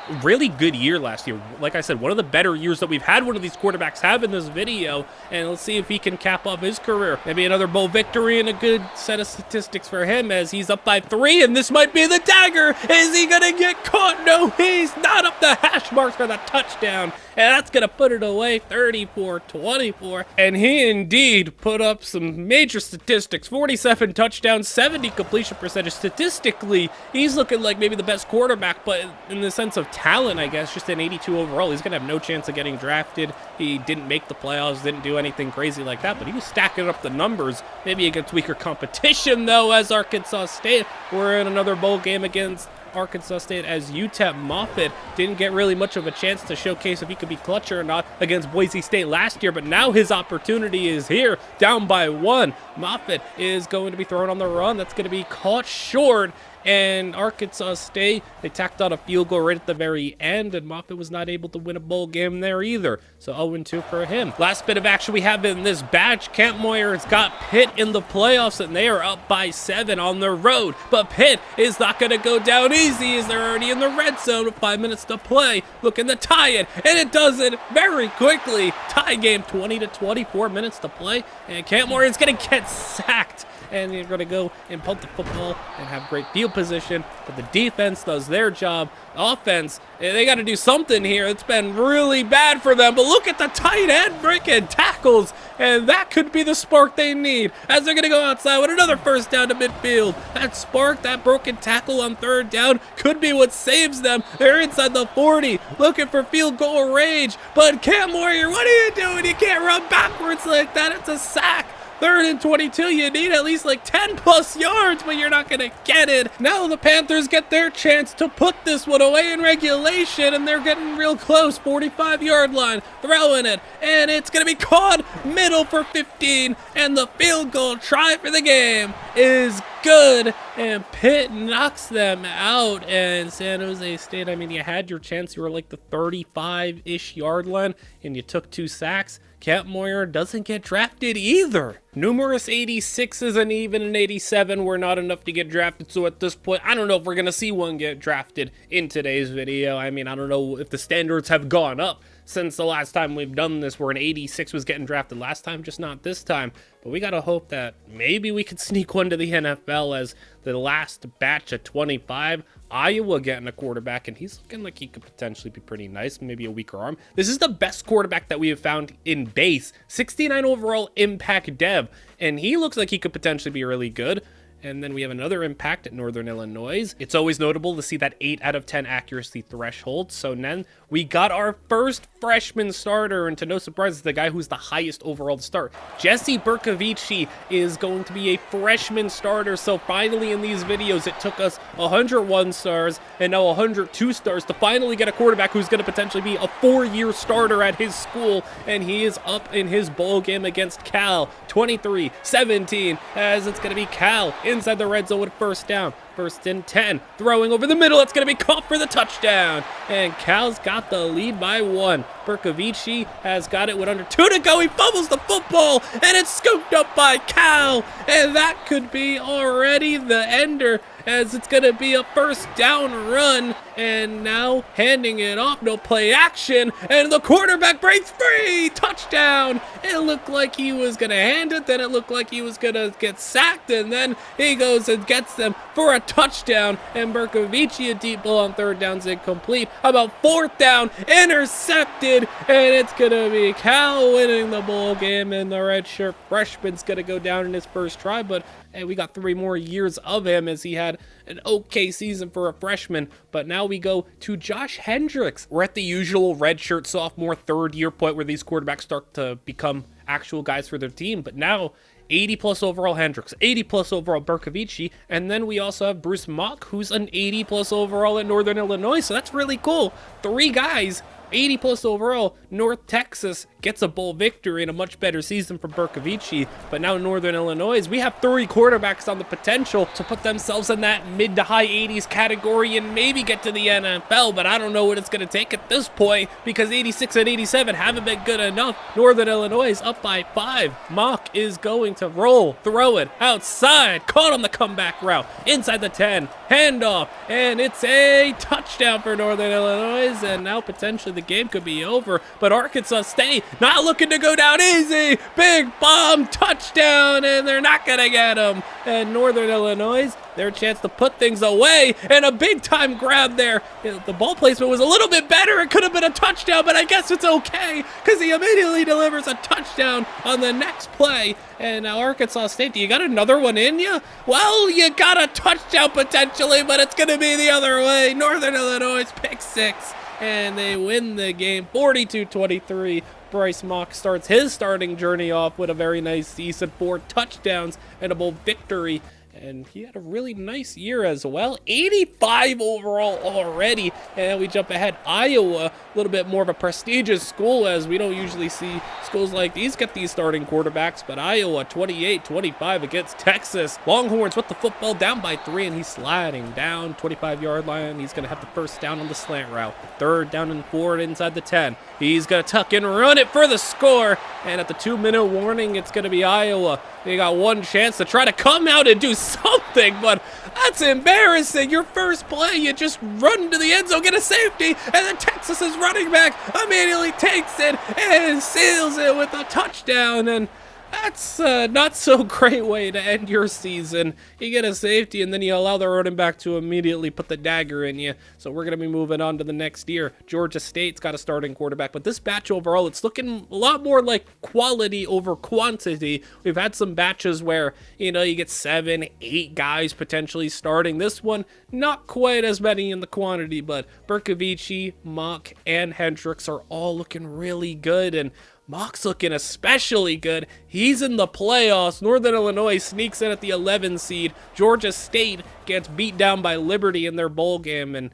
Speaker 1: a really good year last year. Like I said, one of the better years that we've had one of these quarterbacks have in this video, and let's see if he can cap off his career. Maybe another bowl victory and a good set of statistics for him, as he's up by 3, and this might be the dagger. Is he gonna get caught? No, he's not. Up the hash marks for the touchdown, and that's gonna put it away, 34-24, and he indeed put up some major statistics. 47 touchdowns, 70 completion percentage. Statistically, he's looking like maybe the best quarterback, but in the sense of talent, I guess, just an 82 overall, he's gonna have no chance of getting drafted. He didn't make the playoffs, didn't do anything crazy like that, but he was stacking up the numbers, maybe against weaker competition, though, as Arkansas State. We're in another bowl game against Arkansas State, as UTEP Moffitt didn't get really much of a chance to showcase if he could be clutch or not against Boise State last year, but now his opportunity is here, down by 1. Moffitt is going to be thrown on the run. That's going to be caught short, and Arkansas State, they tacked on a field goal right at the very end, and Moffitt was not able to win a bowl game there either. So 0-2 for him. Last bit of action we have in this batch, Kampmeyer's got Pitt in the playoffs, and they are up by 7 on the road. But Pitt is not going to go down easy, as they're already in the red zone with 5 minutes to play, looking to tie it, and it does it very quickly. Tie game, 20-24 minutes to play, and Kampmeyer is going to get sacked. And you're going to go and punt the football and have great field field position, but the defense does their job. Offense, they got to do something here. It's been really bad for them, but look at the tight end breaking tackles, and that could be the spark they need as they're going to go outside with another first down to midfield. That spark, that broken tackle on third down could be what saves them. They're inside the 40, looking for field goal range, but Cam Warrior, what are you doing? You can't run backwards like that. It's a sack. 3rd and 22, you need at least like 10 plus yards, but you're not going to get it. Now the Panthers get their chance to put this one away in regulation, and they're getting real close. 45-yard line, throwing it, and it's going to be caught middle for 15, and the field goal try for the game is good, and Pitt knocks them out. And San Jose State, I mean, you had your chance. You were like the 35-ish yard line, and you took 2 sacks. Cam Moyer doesn't get drafted either. Numerous 86s and even an 87 were not enough to get drafted, so at this point, I don't know if we're going to see one get drafted in today's video. I mean, I don't know if the standards have gone up since the last time we've done this, where an 86 was getting drafted last time, just not this time. But we got to hope that maybe we could sneak one to the NFL, as the last batch of 25, Iowa getting a quarterback, and he's looking like he could potentially be pretty nice, maybe a weaker arm. This is the best quarterback that we have found in base, 69 overall impact dev, and he looks like he could potentially be really good. And then we have another impact at Northern Illinois. It's always notable to see that 8 out of 10 accuracy threshold. So then we got our first freshman starter, and to no surprise, it's the guy who's the highest overall to start. Jesse Bercovici is going to be a freshman starter. So finally in these videos, it took us 101 stars and now 102 stars to finally get a quarterback who's going to potentially be a 4-year starter at his school. And he is up in his bowl game against Cal, 23-17, as it's going to be Cal inside the red zone with first down. 1st and 10, throwing over the middle. It's going to be caught for the touchdown. And Cal's got the lead by 1. Bercovici has got it with under 2 to go. He fumbles the football, and it's scooped up by Cal. And that could be already the ender, as it's going to be a first down run. And now handing it off, no play action, and the quarterback breaks free. Touchdown. It looked like he was going to hand it, then it looked like he was going to get sacked, and then he goes and gets them for a touchdown. And Bercovici, a deep ball on 3rd down's incomplete. About 4th down, intercepted, and it's going to be Cal winning the bowl game, and the redshirt freshman's going to go down in his first try, but hey, we got 3 more years of him, as he had an okay season for a freshman. But now we go to Josh Hendricks. We're at the usual redshirt sophomore 3rd year point where these quarterbacks start to become actual guys for their team. But now 80 plus overall Hendricks, 80 plus overall Bercovici, and then we also have Bruce Mock, who's an 80 plus overall at Northern Illinois. So that's really cool. 3 guys 80 plus overall. North Texas gets a bowl victory and a much better season for Bercovici. But now Northern Illinois, we have 3 quarterbacks on the potential to put themselves in that mid to high 80s category and maybe get to the NFL. But I don't know what it's going to take at this point, because 86 and 87 haven't been good enough. Northern Illinois is up by 5. Mock is going to roll, throw it outside, caught on the comeback route, inside the 10, handoff, and it's a touchdown for Northern Illinois. And now potentially the game could be over, but Arkansas State not looking to go down easy. Big bomb touchdown, and they're not gonna get him. And Northern Illinois, their chance to put things away, and a big time grab there. The ball placement was a little bit better. It could have been a touchdown, but I guess it's okay, because he immediately delivers a touchdown on the next play. And now Arkansas State, do you got another one in you? Well, you got a touchdown potentially, but it's gonna be the other way. Northern Illinois pick 6, and they win the game 42-23. Bryce Mock starts his starting journey off with a very nice season, 4 touchdowns and a bowl victory. And he had a really nice year as well. 85 overall already. And we jump ahead. Iowa, a little bit more of a prestigious school, as we don't usually see schools like these get these starting quarterbacks. But Iowa, 28-25 against Texas. Longhorns with the football down by 3, and he's sliding down 25-yard line. He's going to have the first down on the slant route. 3rd down and 4 inside the 10. He's going to tuck and run it for the score. And at the 2-minute warning, it's going to be Iowa. They got one chance to try to come out and do something, but that's embarrassing. Your first play, you just run to the end zone, get a safety, and then Texas's running back immediately takes it and seals it with a touchdown. And That's not so great way to end your season. You get a safety and then you allow the running back to immediately put the dagger in you. So we're going to be moving on to the next year. Georgia State's got a starting quarterback, but this batch overall, it's looking a lot more like quality over quantity. We've had some batches where, you get 7, 8 guys potentially starting. This one, not quite as many in the quantity, but Bercovici, Mock, and Hendricks are all looking really good, and Mock's looking especially good. He's in the playoffs. Northern Illinois sneaks in at the 11 seed. Georgia State gets beat down by Liberty in their bowl game, and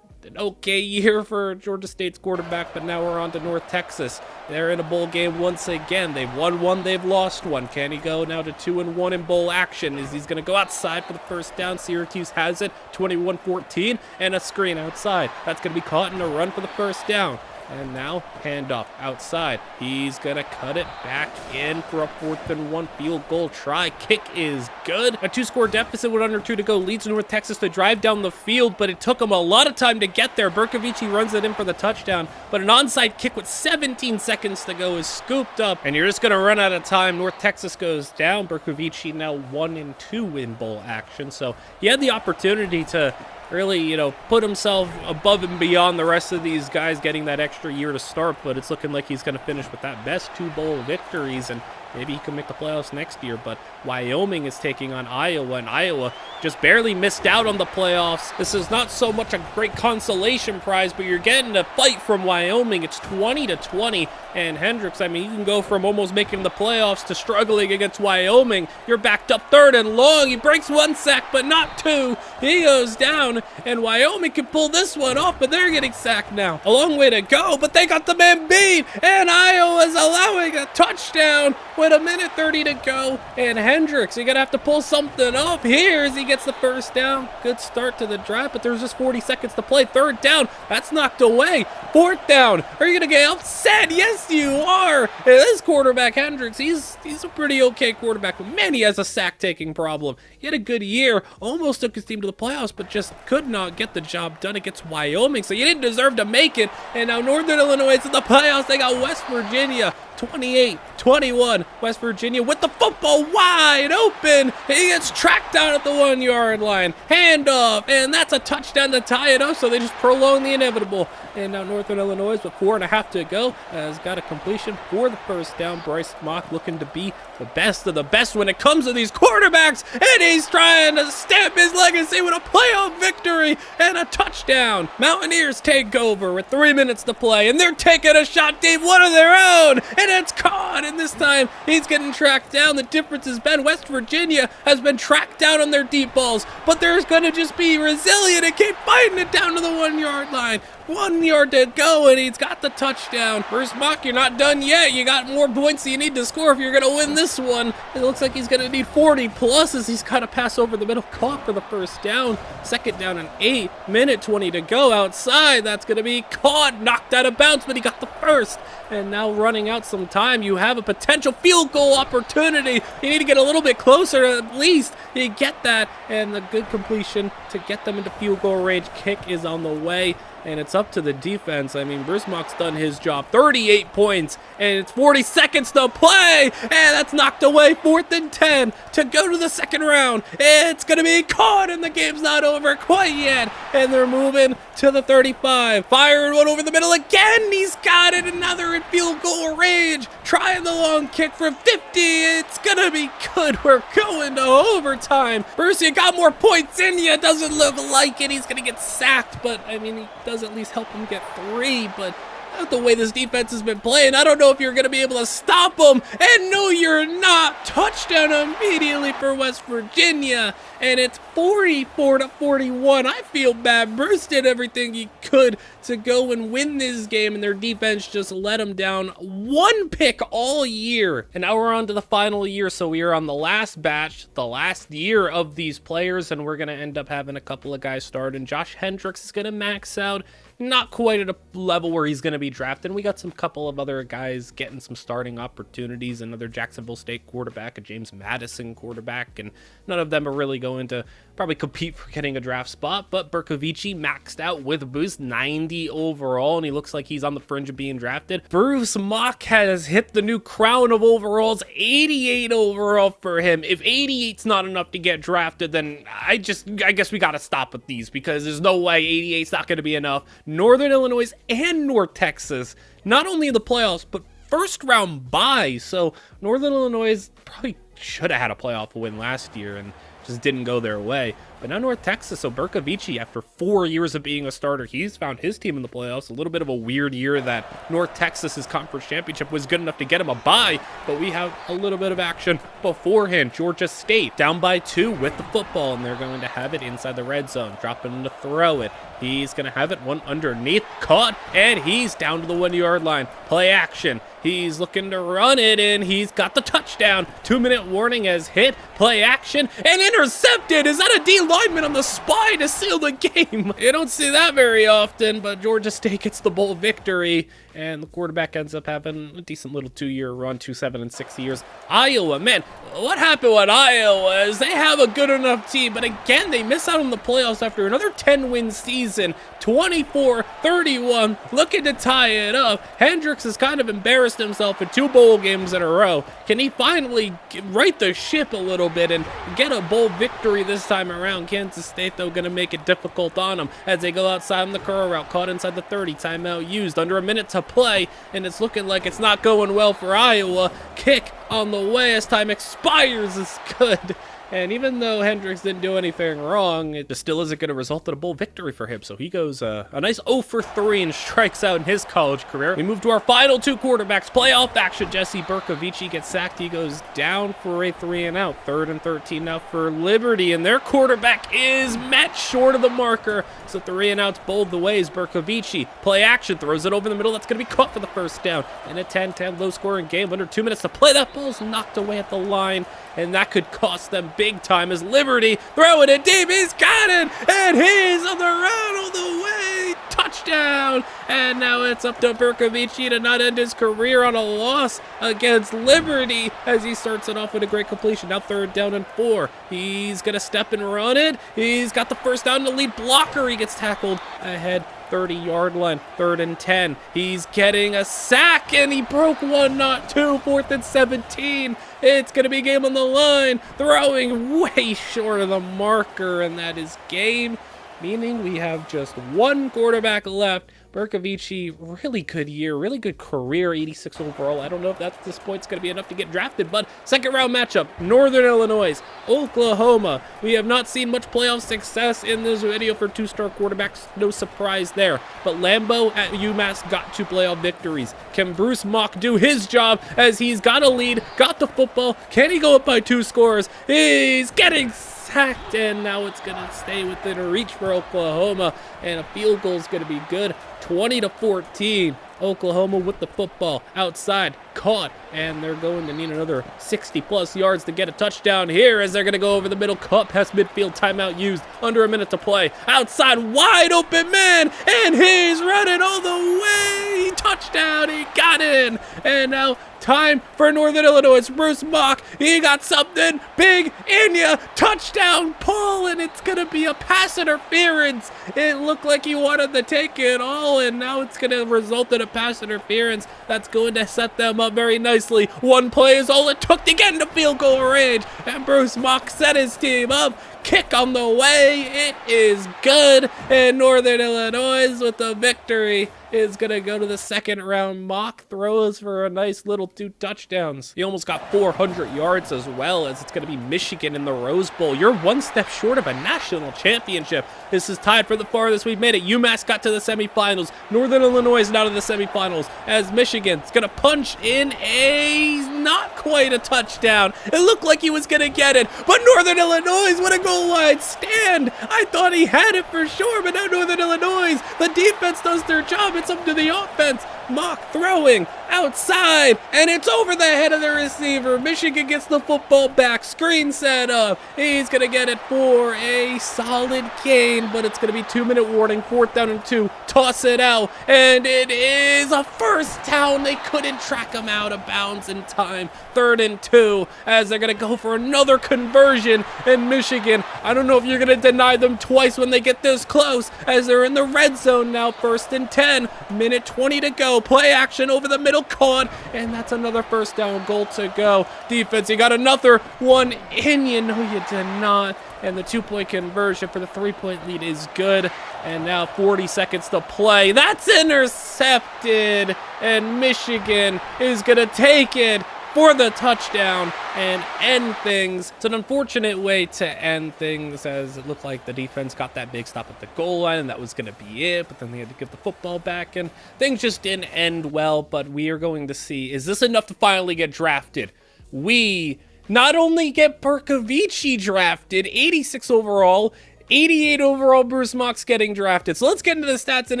Speaker 1: an okay year for Georgia State's quarterback, but now we're on to North Texas. They're in a bowl game once again. They've won one, they've lost one. Can he go now to 2-1 in bowl action? He's going to go outside for the first down. Syracuse has it, 21-14, and a screen outside. That's going to be caught in a run for the first down. And now, handoff outside. He's going to cut it back in for a 4th-and-1 field goal try. Kick is good. A 2-score deficit with under 2 to go leads North Texas to drive down the field, but it took them a lot of time to get there. Bercovici runs it in for the touchdown, but an onside kick with 17 seconds to go is scooped up, and you're just going to run out of time. North Texas goes down. Bercovici now 1-2 in bowl action, so he had the opportunity to really, put himself above and beyond the rest of these guys getting that extra year to start, but it's looking like he's going to finish with that best 2 bowl victories, and maybe he can make the playoffs next year. But Wyoming is taking on Iowa, and Iowa just barely missed out on the playoffs. This is not so much a great consolation prize, but you're getting a fight from Wyoming. It's 20-20, and Hendricks, you can go from almost making the playoffs to struggling against Wyoming. You're backed up 3rd and long. He breaks 1 sack, but not 2. He goes down, and Wyoming can pull this one off, but they're getting sacked now. A long way to go, but they got the man beat, and Iowa's allowing a touchdown with 1:30 to go, and Hendricks, you're going to have to pull something off here as he gets the first down. Good start to the drive, but there's just 40 seconds to play. 3rd down, that's knocked away. 4th down, are you going to get upset? Yes, you are. And this quarterback, Hendricks, he's a pretty okay quarterback, but man, he has a sack-taking problem. He had a good year, almost took his team to the playoffs, but just could not get the job done against Wyoming, so you didn't deserve to make it. And now Northern Illinois is in the playoffs. They got West Virginia 28-21. West Virginia with the football wide open. He gets tracked down at the 1-yard line. Handoff, and that's a touchdown to tie it up, so they just prolong the inevitable. And now Northern Illinois with 4.5 to go has got a completion for the first down. Bryce Mock looking to be the best of the best when it comes to these quarterbacks, and he's trying to stamp his legacy with a playoff victory and a touchdown. Mountaineers take over with 3 minutes to play, and they're taking a shot deep, one of their own, and it's caught, and this time he's getting tracked down. The difference has been West Virginia has been tracked down on their deep balls, but they're going to just be resilient and keep fighting it down to the 1-yard line. 1 yard to go, and he's got the touchdown. Bryce Mock, you're not done yet. You got more points you need to score if you're going to win this one. It looks like he's going to need 40 plus as he's got to pass over the middle, caught for the first down. 2nd down and 8, 1:20 to go outside. That's going to be caught, knocked out of bounds, but he got the first. And now running out some time, you have a potential field goal opportunity. You need to get a little bit closer at least. You get that, and the good completion to get them into field goal range. Kick is on the way. And it's up to the defense. Bryce Mock's done his job. 38 points, and it's 40 seconds to play, and that's knocked away. 4th and 10 to go to the 2nd round. It's going to be caught, and the game's not over quite yet. And they're moving to the 35. Firing one over the middle again. He's got it. Another in field goal range. Trying the long kick from 50. It's going to be good. We're going to overtime. Bruce, you got more points in you. Doesn't look like it. He's going to get sacked, but, he does at least help him get 3, but not the way this defense has been playing. I don't know if you're going to be able to stop them, and no, you're not. Touchdown immediately for West Virginia, and it's 44-41. I feel bad. Bruce did everything he could to go and win this game, and their defense just let them down. 1 pick all year, and now we're on to the final year, so we are on the last batch, the last year of these players, and we're going to end up having a couple of guys start, and Josh Hendricks is going to max out. Not quite at a level where he's going to be drafted. We got some couple of other guys getting some starting opportunities. Another Jacksonville State quarterback, a James Madison quarterback, and none of them are really going to probably compete for getting a draft spot. But Bercovici maxed out with a boost, 90 80 overall, and he looks like he's on the fringe of being drafted. Bruce Mock has hit the new crown of overalls, 88 overall for him. If 88's not enough to get drafted, then I guess we gotta stop with these, because there's no way 88's not gonna be enough. Northern Illinois and North Texas, not only in the playoffs, but first round bye. So Northern Illinois probably should have had a playoff win last year and just didn't go their way. But now North Texas, so Bercovici, after 4 years of being a starter, he's found his team in the playoffs. A little bit of a weird year that North Texas's conference championship was good enough to get him a bye, but we have a little bit of action beforehand. Georgia State down by 2 with the football, and they're going to have it inside the red zone, dropping to throw it. He's going to have it, one underneath, caught, and he's down to the 1-yard line. Play action. He's looking to run it, and he's got the touchdown. 2-minute warning as hit, play action, and intercepted. Is that a D lineman on the spy to seal the game? You don't see that very often, but Georgia State gets the bowl victory, and the quarterback ends up having a decent little 2-year run, 2-7 and 6 years. Iowa, man, what happened with Iowa is they have a good enough team, but again, they miss out on the playoffs after another 10-win season, 24-31, looking to tie it up. Hendricks has kind of embarrassed himself in 2 bowl games in a row. Can he finally right the ship a little bit and get a bowl victory this time around? Kansas State, though, going to make it difficult on them as they go outside on the curl route, caught inside the 30, timeout used, under a minute to play, and it's looking like it's not going well for Iowa. Kick on the way as time expires is good. And even though Hendricks didn't do anything wrong, it just still isn't going to result in a bowl victory for him. So he goes a nice 0 for 3 and strikes out in his college career. We move to our final 2 quarterbacks. Playoff action. Jesse Bercovici gets sacked. He goes down for a 3-and-out. 3rd and 13 now for Liberty. And their quarterback is met short of the marker. So 3-and-outs both the ways. Bercovici, play action, throws it over the middle. That's going to be caught for the first down. In a 10-10 low-scoring game, under 2 minutes to play. That ball's knocked away at the line, and that could cost them big time as Liberty throwing it deep. He's got it, and he's on the run all the way. Touchdown! And now it's up to Bercovici to not end his career on a loss against Liberty as he starts it off with a great completion. Now 3rd down and 4. He's going to step and run it. He's got the first down to lead blocker. He gets tackled ahead. 30-yard line, 3rd and 10. He's getting a sack, and he broke 1, not 2. 4th and 17. It's going to be game on the line. Throwing way short of the marker, and that is game. Meaning we have just 1 quarterback left. Bercovici, really good year, really good career, 86 overall. I don't know if at this point it's going to be enough to get drafted, but 2nd round matchup, Northern Illinois, Oklahoma. We have not seen much playoff success in this video for 2-star quarterbacks. No surprise there. But Lambeau at UMass got 2 playoff victories. Can Bruce Mock do his job as he's got a lead, got the football? Can he go up by 2 scores? He's getting sacked, and now it's going to stay within reach for Oklahoma, and a field goal is going to be good. 20-14. Oklahoma with the football outside, caught, and they're going to need another 60-plus yards to get a touchdown here as they're going to go over the middle, caught past midfield, timeout used, under a minute to play, outside, wide open man, and he's running all the way, touchdown, he got in, and now time for Northern Illinois. Bruce Mock, he got something big in ya, touchdown, pull, and it's going to be a pass interference. It looked like he wanted to take it all, and now it's going to result in a pass interference that's going to set them up very nicely. 1 play is all it took to get into field goal range, and Bruce Mock set his team up. Kick on the way, it is good, and Northern Illinois with the victory is going to go to the 2nd round. Mock throws for a nice little 2 touchdowns. He almost got 400 yards as well, as it's going to be Michigan in the Rose Bowl. You're 1 step short of a national championship. This is tied for the farthest we've made it. UMass got to the semifinals. Northern Illinois is now to the semifinals as Michigan's going to punch in a not quite a touchdown. It looked like he was going to get it, but Northern Illinois with a goal line stand. I thought he had it for sure, but now Northern Illinois, the defense does their job. It's up to the offense. Mock throwing outside, and it's over the head of the receiver. Michigan gets the football back. Screen set up. He's going to get it for a solid gain, but it's going to be 2-minute warning. 4th down and 2. Toss it out, and it is a first down. They couldn't track him out of bounds in time. time. 3rd and 2 as they're going to go for another conversion. And Michigan, I don't know if you're going to deny them twice when they get this close as they're in the red zone now. 1st and 10, minute 20 to go. Play action over the middle, caught, and that's another 1st down, goal to go. Defense, you got another one in you. No, you did not. And the 2-point conversion for the 3-point lead is good. And now 40 seconds to play. That's intercepted. And Michigan is going to take it for the touchdown and end things. It's an unfortunate way to end things as it looked like the defense got that big stop at the goal line and that was going to be it. But then they had to give the football back and things just didn't end well. But we are going to see, is this enough to finally get drafted? We not only get Bercovici drafted, 86 overall, 88 overall, Bruce Mock's getting drafted. So let's get into the stats and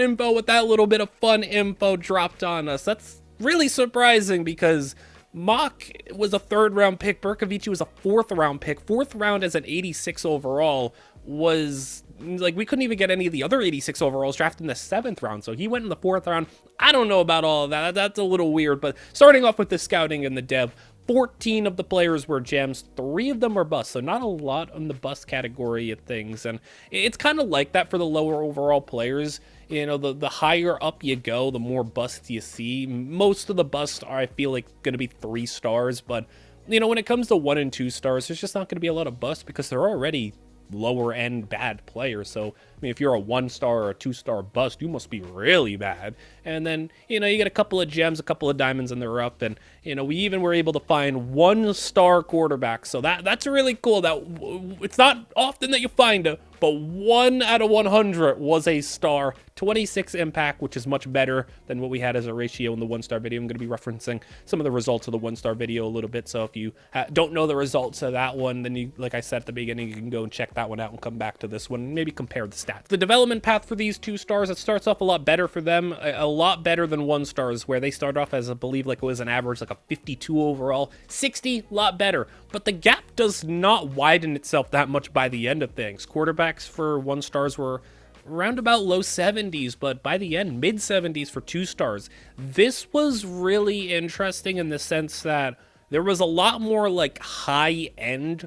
Speaker 1: info with that little bit of fun info dropped on us. That's really surprising because Mock was a 3rd round pick. Bercovici was a 4th round pick. 4th round as an 86 overall was like, we couldn't even get any of the other 86 overalls drafted in the 7th round. So he went in the 4th round. I don't know about all of that. That's a little weird, but starting off with the scouting and the dev, 14 of the players were gems, 3 of them were busts, so not a lot on the bust category of things, and it's kind of like that for the lower overall players. You know, the higher up you go, the more busts you see. Most of the busts are, I feel like, going to be 3 stars, but, you know, when it comes to 1 and 2 stars, there's just not going to be a lot of busts because they're already lower end bad players. So I mean, if you're a 1-star or a 2-star bust, you must be really bad. And then, you know, you get a couple of gems, a couple of diamonds, and they're up. And, you know, we even were able to find 1-star quarterbacks. So that's really cool. That it's not often that you find it, but 1 out of 100 was a star. 26 impact, which is much better than what we had as a ratio in the 1-star video. I'm going to be referencing some of the results of the 1-star video a little bit. So if you don't know the results of that one, then you, like I said at the beginning, you can go and check that one out and come back to this one and maybe compare the stats. The development path for these 2 stars, it starts off a lot better for them, a lot better than 1-stars, where they start off as, I believe, like it was an average, like a 52 overall, 60, a lot better. But the gap does not widen itself that much by the end of things. Quarterbacks for 1-stars were around about low 70s, but by the end, mid 70s for 2-stars. This was really interesting in the sense that there was a lot more like high end,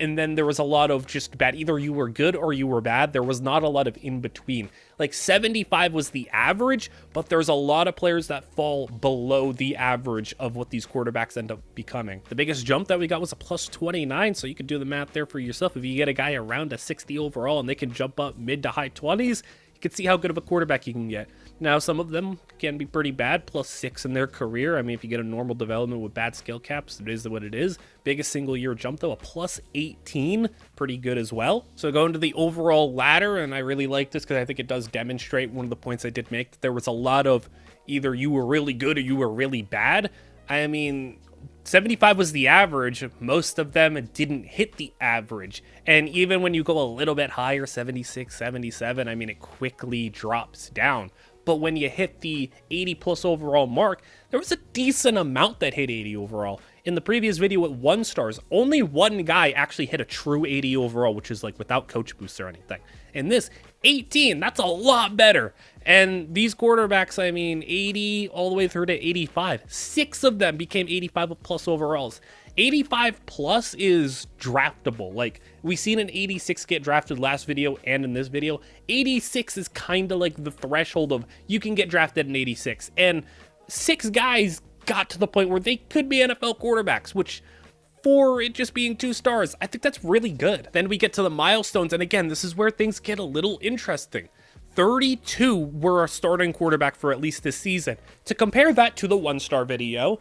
Speaker 1: and then there was a lot of just bad. Either you were good or you were bad. There was not a lot of in between. Like 75 was the average, but there's a lot of players that fall below the average of what these quarterbacks end up becoming. The biggest jump that we got was a plus 29, so you could do the math there for yourself. If you get a guy around a 60 overall and they can jump up mid to high 20s, you can see how good of a quarterback you can get. Now, some of them can be pretty bad, plus 6 in their career. I mean, if you get a normal development with bad skill caps, it is what it is. Biggest single year jump, though, a plus 18, pretty good as well. So going to the overall ladder, and I really like this because I think it does demonstrate one of the points I did make, that there was a lot of either you were really good or you were really bad. I mean, 75 was the average. Most of them didn't hit the average. And even when you go a little bit higher, 76, 77, I mean, it quickly drops down. But when you hit the 80 plus overall mark, there was a decent amount that hit 80 overall. In the previous video with 1-stars, only one guy actually hit a true 80 overall, which is like without coach boosts or anything. And this 18, that's a lot better. And these quarterbacks, I mean, 80 all the way through to 85. 6 of them became 85 plus overalls. 85 plus is draftable. Like, we seen an 86 get drafted last video and in this video. 86 is kind of like the threshold of you can get drafted in 86. And 6 guys got to the point where they could be NFL quarterbacks, which for it just being 2 stars, I think that's really good. Then we get to the milestones, and again, this is where things get a little interesting. 32 were a starting quarterback for at least this season. To compare that to the 1-star video,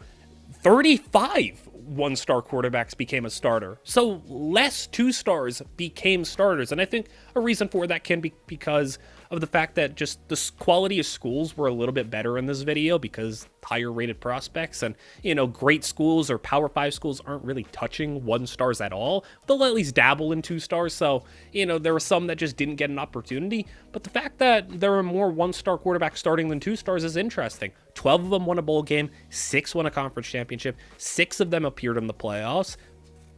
Speaker 1: 35 1-star quarterbacks became a starter. So less 2-stars became starters. And I think a reason for that can be because of the fact that just the quality of schools were a little bit better in this video because higher rated prospects and, you know, great schools or Power 5 schools aren't really touching 1-stars at all. They'll at least dabble in 2-stars. So, you know, there were some that just didn't get an opportunity. But the fact that there are more 1-star quarterbacks starting than 2-stars is interesting. 12 of them won a bowl game, 6 won a conference championship, 6 of them appeared in the playoffs.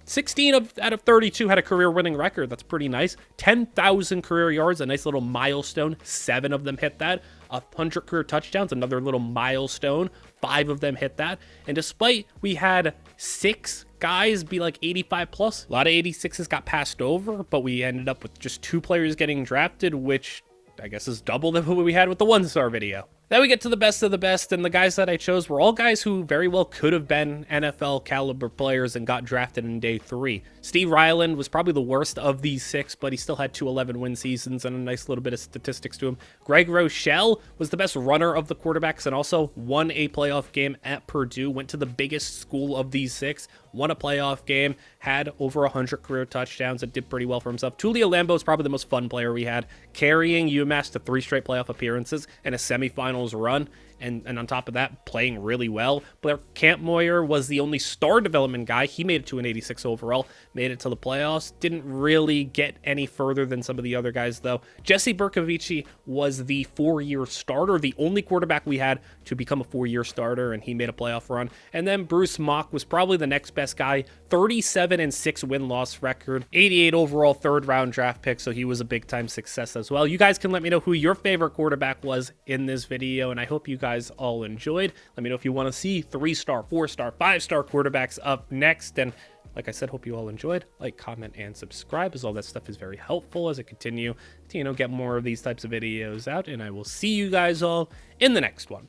Speaker 1: 16 out of 32 had a career-winning record. That's pretty nice. 10,000 career yards, a nice little milestone. 7 of them hit that. 100 career touchdowns, another little milestone. 5 of them hit that. And despite we had 6 guys be like 85 plus, a lot of 86s got passed over, but we ended up with just 2 players getting drafted, which I guess is double than what we had with the 1-star video. Then we get to the best of the best, and the guys that I chose were all guys who very well could have been NFL caliber players and got drafted in day 3. Steve Ryland was probably the worst of these 6, but he still had 2 11-win seasons and a nice little bit of statistics to him. Greg Rochelle was the best runner of the quarterbacks and also won a playoff game at Purdue, went to the biggest school of these 6, won a playoff game, had over 100 career touchdowns, and did pretty well for himself. Tulio Lambo is probably the most fun player we had, carrying UMass to 3 straight playoff appearances and a semifinals run, and on top of that, playing really well. Blair Kampmoyer was the only star development guy. He made it to an 86 overall, made it to the playoffs. Didn't really get any further than some of the other guys, though. Jesse Bercovici was the 4-year starter, the only quarterback we had to become a 4-year starter, and he made a playoff run. And then Bruce Mock was probably the next best guy, 37-6 win-loss record, 88 overall 3rd-round draft pick, so he was a big-time success as well. You guys can let me know who your favorite quarterback was in this video, and I hope you guys all enjoyed. Let me know if you want to see 3-star, 4-star, 5-star quarterbacks up next. And like I said, hope you all enjoyed. Like, comment, and subscribe, as all that stuff is very helpful as I continue to, get more of these types of videos out. And I will see you guys all in the next one.